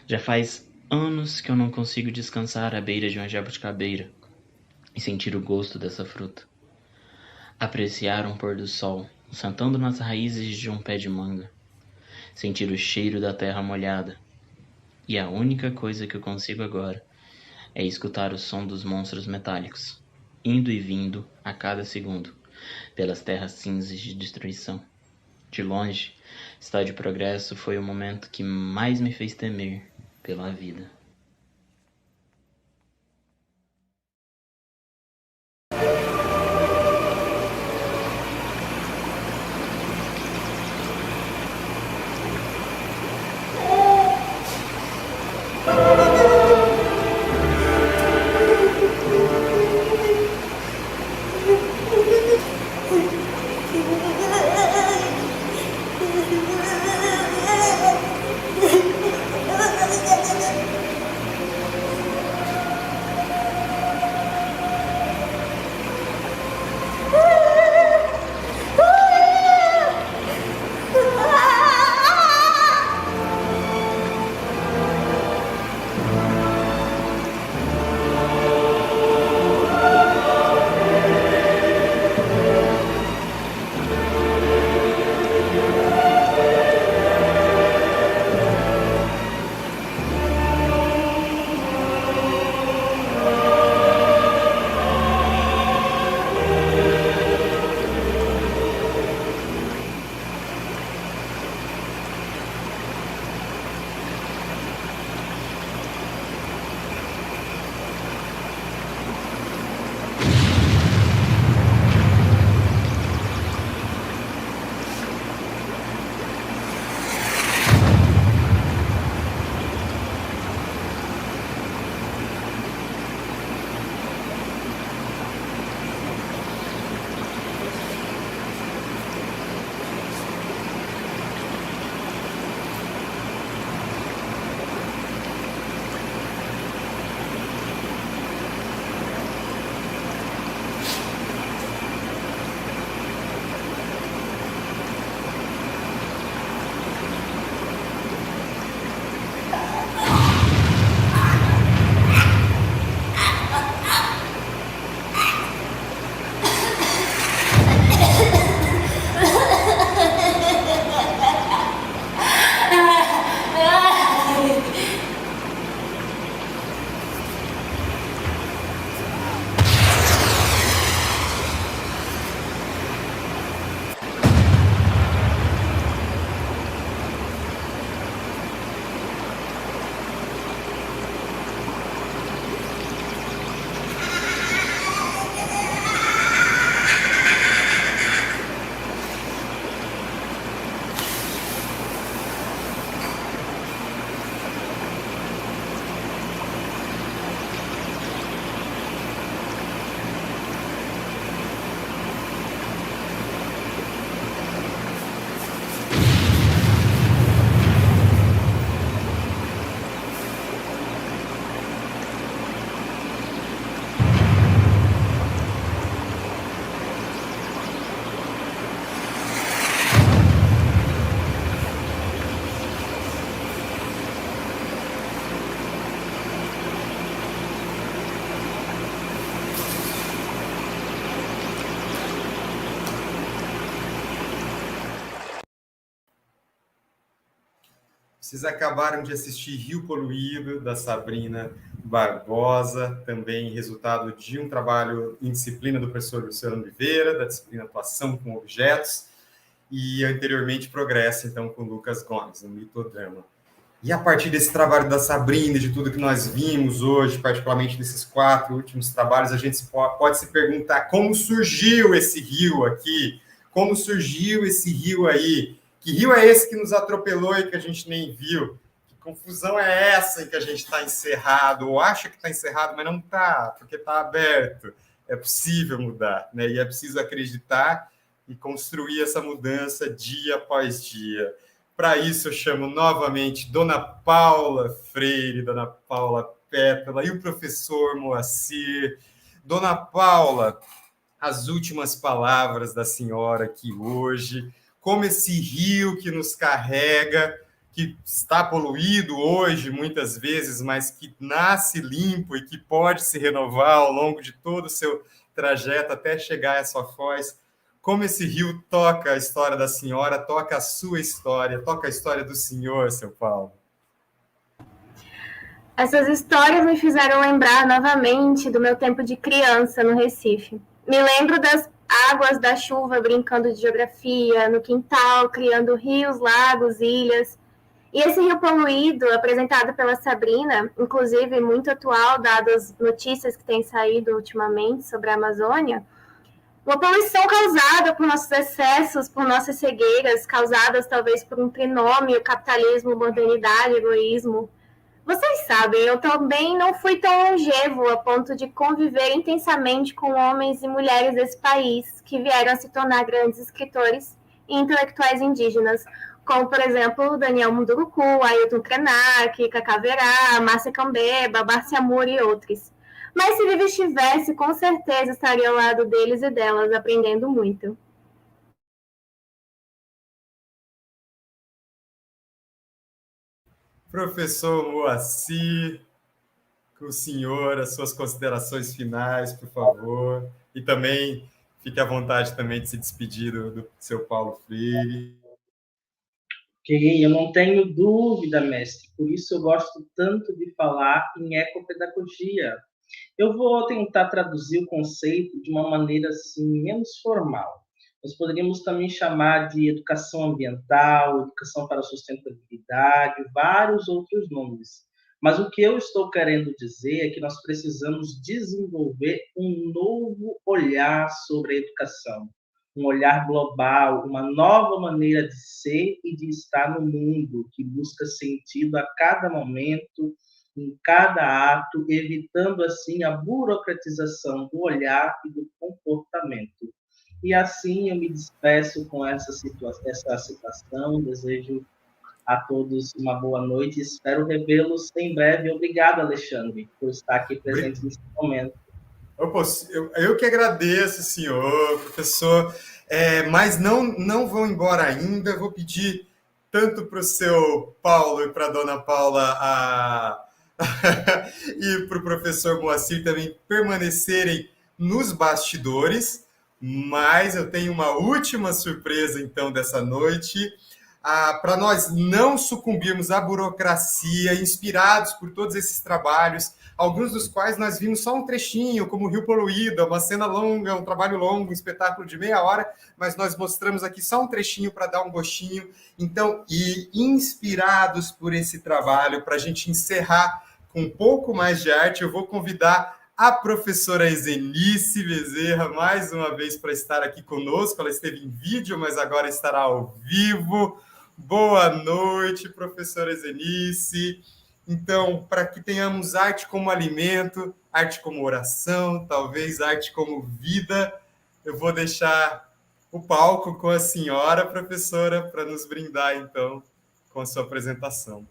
Já faz anos que eu não consigo descansar à beira de uma jabuticabeira e sentir o gosto dessa fruta. Apreciar um pôr do sol, sentando nas raízes de um pé de manga. Sentir o cheiro da terra molhada. E a única coisa que eu consigo agora é escutar o som dos monstros metálicos, indo e vindo a cada segundo, pelas terras cinzas de destruição. De longe, Estado de Progresso foi o momento que mais me fez temer pela vida. Vocês acabaram de assistir Rio Poluído, da Sabrina Barbosa, também resultado de um trabalho em disciplina do professor Luciano Oliveira, da disciplina Atuação com Objetos, e anteriormente Progresso, então, com Lucas Gomes, no Litodrama. E a partir desse trabalho da Sabrina, de tudo que nós vimos hoje, particularmente desses 4 últimos trabalhos, a gente pode se perguntar como surgiu esse rio aqui, como surgiu esse rio aí, que rio é esse que nos atropelou e que a gente nem viu? Que confusão é essa em que a gente está encerrado, ou acha que está encerrado, mas não está, porque está aberto. É possível mudar, né? E é preciso acreditar e construir essa mudança dia após dia. Para isso, eu chamo novamente Dona Paula Freire, Dona Paula Pétala e o professor Moacir. Dona Paula, as últimas palavras da senhora aqui hoje, como esse rio que nos carrega, que está poluído hoje, muitas vezes, mas que nasce limpo e que pode se renovar ao longo de todo o seu trajeto até chegar a sua foz. Como esse rio toca a história da senhora, toca a sua história, toca a história do senhor, seu Paulo? Essas histórias me fizeram lembrar novamente do meu tempo de criança no Recife. Me lembro das águas da chuva brincando de geografia, no quintal, criando rios, lagos, ilhas. E esse rio poluído, apresentado pela Sabrina, inclusive muito atual, dadas as notícias que têm saído ultimamente sobre a Amazônia, uma poluição causada por nossos excessos, por nossas cegueiras, causadas talvez por um trinômio, capitalismo, modernidade, egoísmo. Vocês sabem, eu também não fui tão longevo a ponto de conviver intensamente com homens e mulheres desse país que vieram a se tornar grandes escritores e intelectuais indígenas, como, por exemplo, Daniel Munduruku, Ailton Krenak, Cacá Verá, Márcia Cambeba, Bárcia Moura e outros. Mas se vivo estivesse, com certeza estaria ao lado deles e delas, aprendendo muito. Professor Moacir, com o senhor, as suas considerações finais, por favor. E também fique à vontade também de se despedir do seu Paulo Freire. Ok, eu não tenho dúvida, mestre. Por isso eu gosto tanto de falar em ecopedagogia. Eu vou tentar traduzir o conceito de uma maneira assim, menos formal. Nós poderíamos também chamar de educação ambiental, educação para a sustentabilidade, vários outros nomes. Mas o que eu estou querendo dizer é que nós precisamos desenvolver um novo olhar sobre a educação, um olhar global, uma nova maneira de ser e de estar no mundo, que busca sentido a cada momento, em cada ato, evitando assim a burocratização do olhar e do comportamento. E assim eu me despeço com essa situação, desejo a todos uma boa noite e espero revê-los em breve. Obrigado, Alexandre, por estar aqui presente nesse momento. Eu que agradeço, senhor, professor, mas não vão embora ainda. Vou pedir tanto para o seu Paulo e para a dona Paula e para o professor Moacir também permanecerem nos bastidores, mas eu tenho uma última surpresa, então, dessa noite, para nós não sucumbirmos à burocracia, inspirados por todos esses trabalhos, alguns dos quais nós vimos só um trechinho, como o Rio Poluído, uma cena longa, um trabalho longo, um espetáculo de meia hora, mas nós mostramos aqui só um trechinho para dar um gostinho. Então, e inspirados por esse trabalho, para a gente encerrar com um pouco mais de arte, eu vou convidar a professora Ezenice Bezerra, mais uma vez, para estar aqui conosco. Ela esteve em vídeo, mas agora estará ao vivo. Boa noite, professora Ezenice. Então, para que tenhamos arte como alimento, arte como oração, talvez arte como vida, eu vou deixar o palco com a senhora, professora, para nos brindar, então, com a sua apresentação.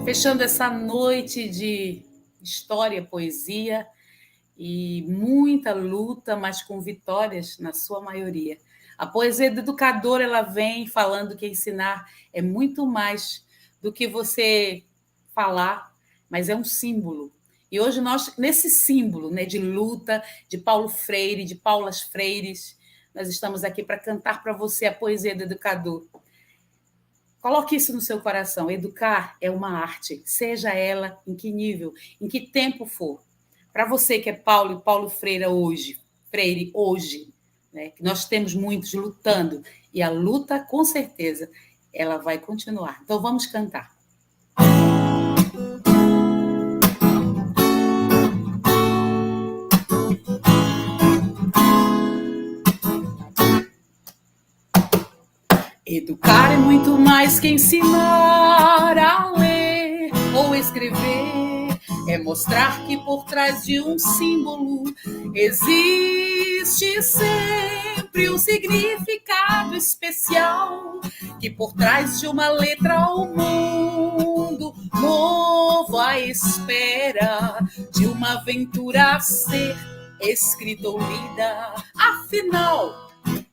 Fechando essa noite de história, poesia e muita luta, mas com vitórias na sua maioria. A poesia do educador, ela vem falando que ensinar é muito mais do que você falar, mas é um símbolo. E hoje nós, nesse símbolo, né, de luta, de Paulo Freire, de Paulas Freires, nós estamos aqui para cantar para você a poesia do educador. Coloque isso no seu coração. Educar é uma arte, seja ela em que nível, em que tempo for. Para você que é Paulo Freire hoje, né, que nós temos muitos lutando, e a luta, com certeza, ela vai continuar. Então, vamos cantar. Educar é muito mais que ensinar a ler ou escrever. É mostrar que por trás de um símbolo existe sempre um significado especial. Que por trás de uma letra o mundo novo à espera de uma aventura a ser escrita ou lida. Afinal,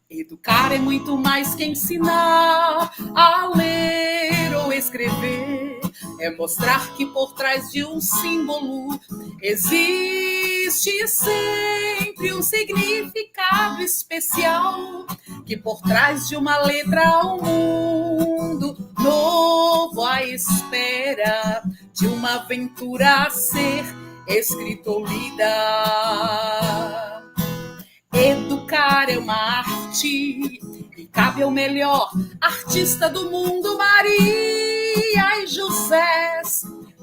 educar é muito mais que ensinar a ler ou escrever. É mostrar que por trás de um símbolo existe sempre um significado especial. Que por trás de uma letra um mundo novo à espera de uma aventura a ser escrita ou lida. Educar é uma arte e cabe ao melhor artista do mundo, Maria e José,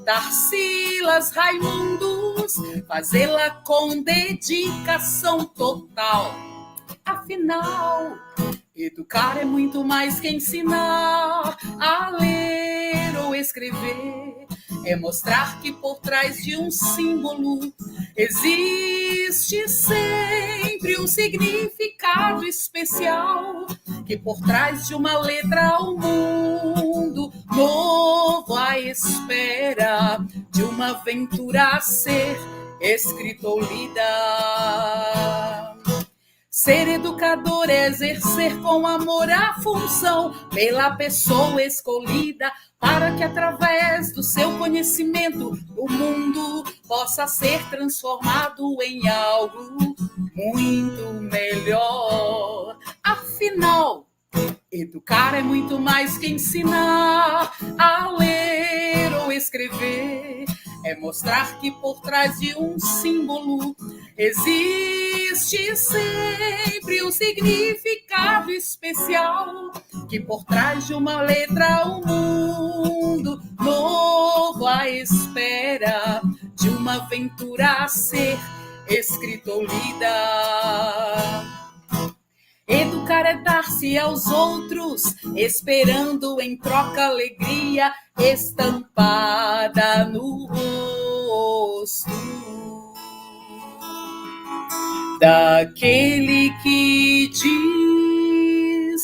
Darcilas, Raimundos, fazê-la com dedicação total. Afinal, educar é muito mais que ensinar a ler ou escrever. É mostrar que por trás de um símbolo existe sempre um significado especial. Que por trás de uma letra um mundo novo à espera de uma aventura a ser escrita ou lida. Ser educador é exercer com amor a função pela pessoa escolhida, para que através do seu conhecimento o mundo possa ser transformado em algo muito melhor. Afinal, educar é muito mais que ensinar a ler ou escrever. É mostrar que por trás de um símbolo existe sempre um significado especial. Que por trás de uma letra um mundo novo à espera de uma aventura a ser escrita ou lida. Educar é dar-se aos outros, esperando em troca alegria estampada no rosto daquele que diz: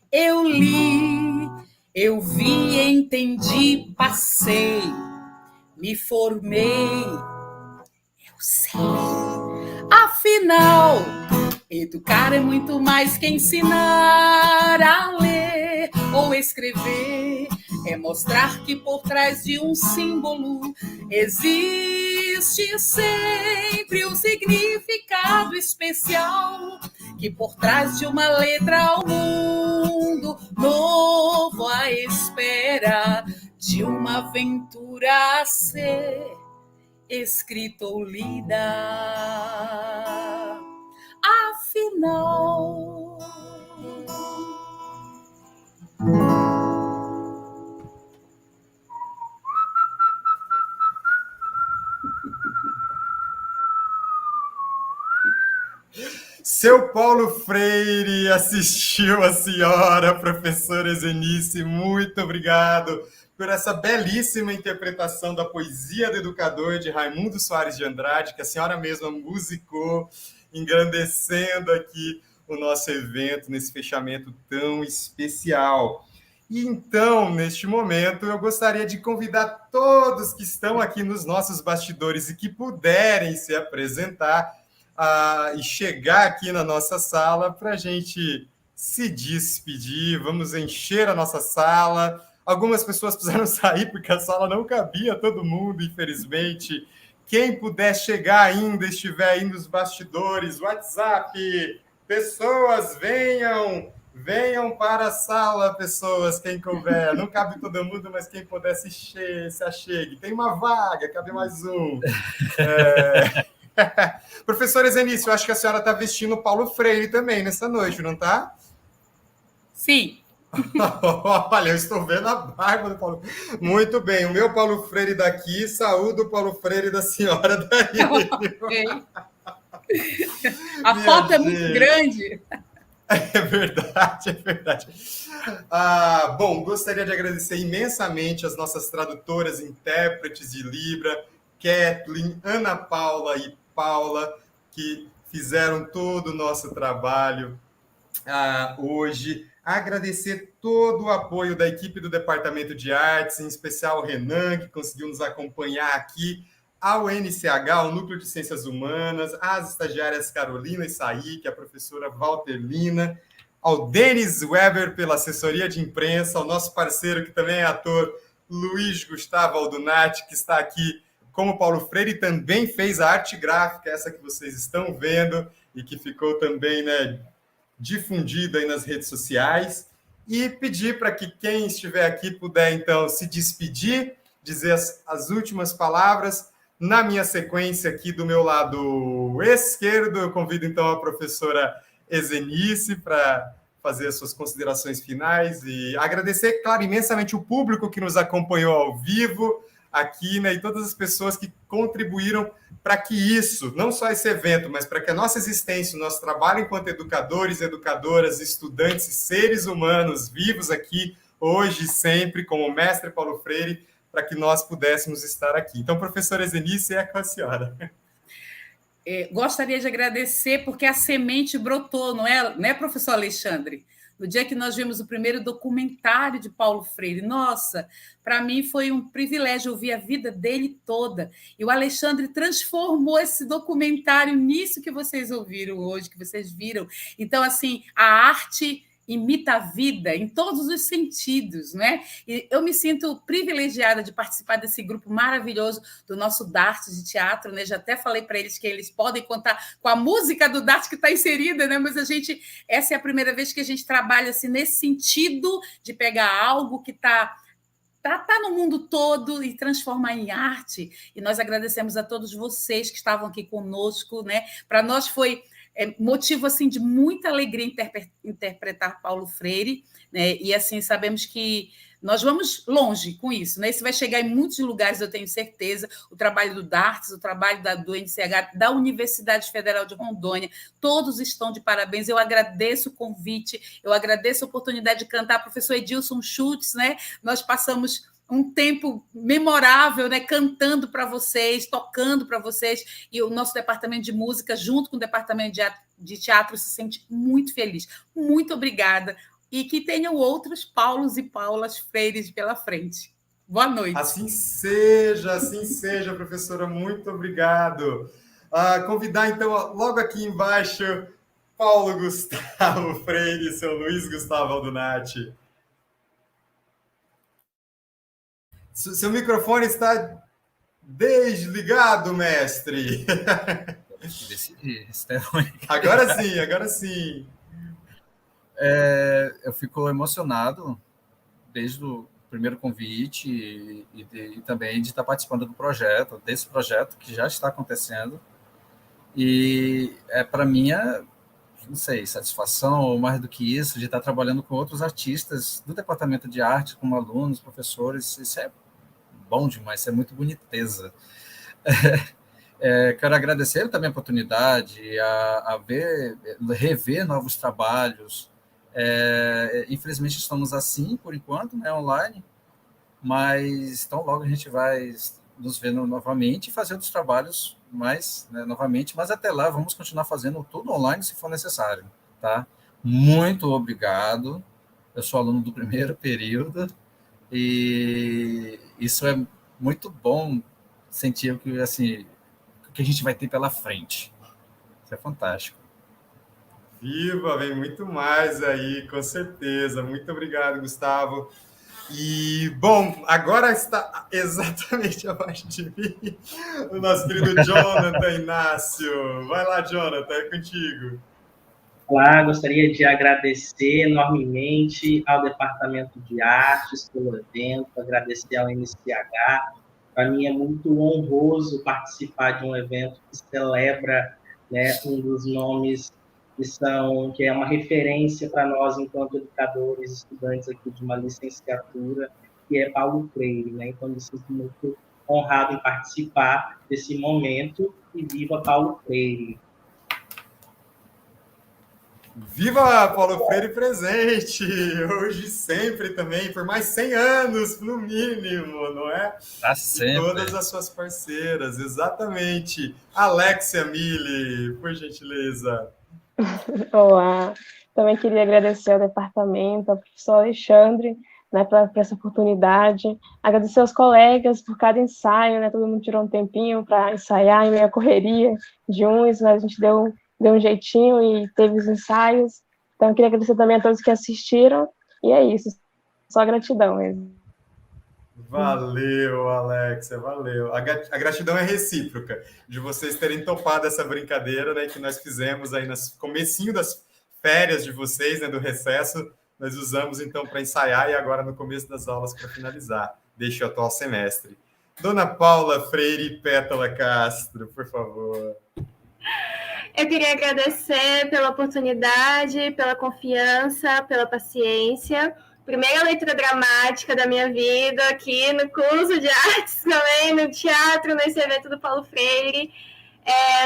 eu li, eu vi, entendi, passei, me formei, eu sei. Afinal, educar é muito mais que ensinar a ler ou escrever. É mostrar que por trás de um símbolo existe sempre um significado especial. Que por trás de uma letra o mundo novo à espera de uma aventura a ser escrita ou lida. Afinal, Seu Paulo Freire assistiu a senhora, professora Zenice, muito obrigado por essa belíssima interpretação da poesia do educador de Raimundo Soares de Andrade, que a senhora mesma musicou, engrandecendo aqui o nosso evento nesse fechamento tão especial. E então, neste momento, eu gostaria de convidar todos que estão aqui nos nossos bastidores e que puderem se apresentar e chegar aqui na nossa sala para a gente se despedir. Vamos encher a nossa sala. Algumas pessoas precisaram sair porque a sala não cabia todo mundo, infelizmente. Quem puder chegar ainda, estiver aí nos bastidores, WhatsApp, pessoas venham Venham para a sala, pessoas, quem couber. Não cabe todo mundo, mas quem puder se achegue. Tem uma vaga, cabe mais um. Professora Ezenício, eu acho que a senhora está vestindo o Paulo Freire também nessa noite, não está? Sim. Olha, eu estou vendo a barba do Paulo. Muito bem, o meu Paulo Freire daqui, saúdo o Paulo Freire da senhora daí. Okay. A foto é muito grande. É verdade, é verdade. Bom, gostaria de agradecer imensamente as nossas tradutoras, intérpretes de Libra, Kathleen, Ana Paula e Paula, que fizeram todo o nosso trabalho hoje. Agradecer todo o apoio da equipe do Departamento de Artes, em especial o Renan, que conseguiu nos acompanhar aqui, ao NCH, o Núcleo de Ciências Humanas, às estagiárias Carolina e Saíque, a professora Valterlina, ao Denis Weber pela assessoria de imprensa, ao nosso parceiro, que também é ator, Luiz Gustavo Aldunati, que está aqui como Paulo Freire, também fez a arte gráfica, essa que vocês estão vendo, e que ficou também, difundida aí nas redes sociais. E pedir para que quem estiver aqui puder, então, se despedir, dizer as últimas palavras. Na minha sequência aqui do meu lado esquerdo, eu convido então a professora Ezenício para fazer as suas considerações finais e agradecer, claro, imensamente o público que nos acompanhou ao vivo aqui, e todas as pessoas que contribuíram para que isso, não só esse evento, mas para que a nossa existência, o nosso trabalho enquanto educadores, educadoras, estudantes e seres humanos vivos aqui, hoje e sempre, como o mestre Paulo Freire, para que nós pudéssemos estar aqui. Então, professora Ezenício, é com a senhora. Gostaria de agradecer porque a semente brotou, não é, professor Alexandre? No dia que nós vimos o primeiro documentário de Paulo Freire, nossa, para mim foi um privilégio ouvir a vida dele toda. E o Alexandre transformou esse documentário nisso que vocês ouviram hoje, que vocês viram. Então, assim, a arte imita a vida em todos os sentidos, né? E eu me sinto privilegiada de participar desse grupo maravilhoso do nosso Dart de teatro, né? Já até falei para eles que eles podem contar com a música do Dart que está inserida, né? Mas essa é a primeira vez que a gente trabalha assim, nesse sentido de pegar algo que está no mundo todo e transformar em arte. E nós agradecemos a todos vocês que estavam aqui conosco, né? Para nós foi motivo assim de muita alegria interpretar Paulo Freire, né? E assim sabemos que nós vamos longe com isso, né? Isso vai chegar em muitos lugares, eu tenho certeza. O trabalho do DARTS, o trabalho do NCH, da Universidade Federal de Rondônia, todos estão de parabéns. Eu agradeço o convite, eu agradeço a oportunidade de cantar, professor Edilson Schultz, né? Nós passamos um tempo memorável, né, cantando para vocês, tocando para vocês, e o nosso departamento de música, junto com o departamento de teatro, se sente muito feliz. Muito obrigada, e que tenham outros Paulos e Paulas Freires pela frente. Boa noite. Assim seja, professora, muito obrigado. Convidar, então, logo aqui embaixo, Paulo Gustavo Freire e seu Luiz Gustavo Aldunati. Seu microfone está desligado, mestre. Agora sim. Eu fico emocionado desde o primeiro convite e também de estar participando desse projeto que já está acontecendo. E para mim, não sei, satisfação ou mais do que isso, de estar trabalhando com outros artistas do departamento de arte, como alunos, professores. Isso é bom demais, isso é muito boniteza. Quero agradecer também a oportunidade a rever novos trabalhos. Infelizmente estamos assim, por enquanto, né, online, mas tão logo a gente vai nos vendo novamente e fazer outros trabalhos mais, né, novamente, mas até lá vamos continuar fazendo tudo online se for necessário, tá? Muito obrigado. Eu sou aluno do primeiro período e isso é muito bom sentir que, assim, o que a gente vai ter pela frente. Isso é fantástico. Viva, vem muito mais aí, com certeza. Muito obrigado, Gustavo. E, bom, agora está exatamente abaixo de mim o nosso querido Jonathan Inácio. Vai lá, Jonathan, é contigo. Olá, gostaria de agradecer enormemente ao Departamento de Artes pelo evento, agradecer ao NCH. Para mim é muito honroso participar de um evento que celebra, né, um dos nomes que é uma referência para nós enquanto educadores, estudantes aqui de uma licenciatura, que é Paulo Freire, né? Então, me sinto muito honrado em participar desse momento e viva Paulo Freire! Viva Paulo Freire presente! Hoje sempre também, por mais 100 anos, no mínimo, não é? Pra sempre. E todas as suas parceiras, exatamente. Alexia Mille, por gentileza. Olá, também queria agradecer ao departamento, ao professor Alexandre, né, por essa oportunidade, agradecer aos colegas por cada ensaio, né, todo mundo tirou um tempinho para ensaiar em meio à correria de uns, mas a gente deu um jeitinho e teve os ensaios, então eu queria agradecer também a todos que assistiram, e é isso, só gratidão mesmo. Valeu, Alexia, valeu. A gratidão é recíproca, de vocês terem topado essa brincadeira, né, que nós fizemos aí no comecinho das férias de vocês, né, do recesso, nós usamos então para ensaiar e agora no começo das aulas para finalizar, desde o atual semestre. Dona Paula Freire Pétala Castro, por favor. Eu queria agradecer pela oportunidade, pela confiança, pela paciência. Primeira leitura dramática da minha vida aqui no curso de artes também, no teatro, nesse evento do Paulo Freire.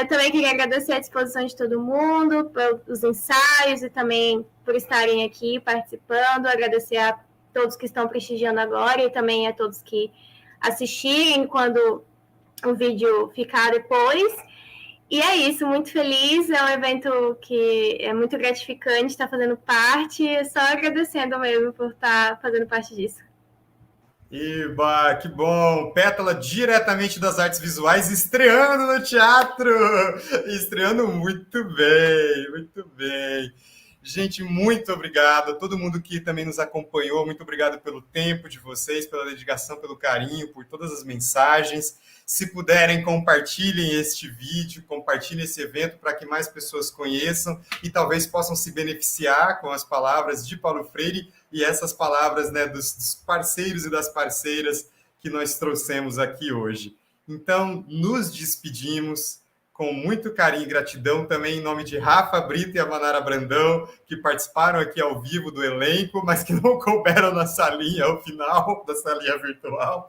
Também queria agradecer a disposição de todo mundo, pelos ensaios e também por estarem aqui participando. Agradecer a todos que estão prestigiando agora e também a todos que assistirem quando o vídeo ficar depois. E é isso, muito feliz, é um evento que é muito gratificante estar fazendo parte, só agradecendo mesmo por estar fazendo parte disso. Iba, que bom! Pétala diretamente das artes visuais, estreando no teatro! Estreando muito bem, muito bem. Gente, muito obrigado a todo mundo que também nos acompanhou, muito obrigado pelo tempo de vocês, pela dedicação, pelo carinho, por todas as mensagens. Se puderem, compartilhem este vídeo, compartilhem esse evento para que mais pessoas conheçam e talvez possam se beneficiar com as palavras de Paulo Freire e essas palavras, né, dos parceiros e das parceiras que nós trouxemos aqui hoje. Então, nos despedimos com muito carinho e gratidão também em nome de Rafa Brito e Amanara Brandão, que participaram aqui ao vivo do elenco, mas que não couberam na salinha ao final, da salinha virtual,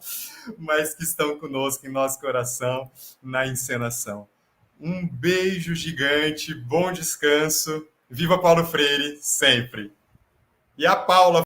mas que estão conosco em nosso coração na encenação. Um beijo gigante, bom descanso, viva Paulo Freire sempre! E a Paula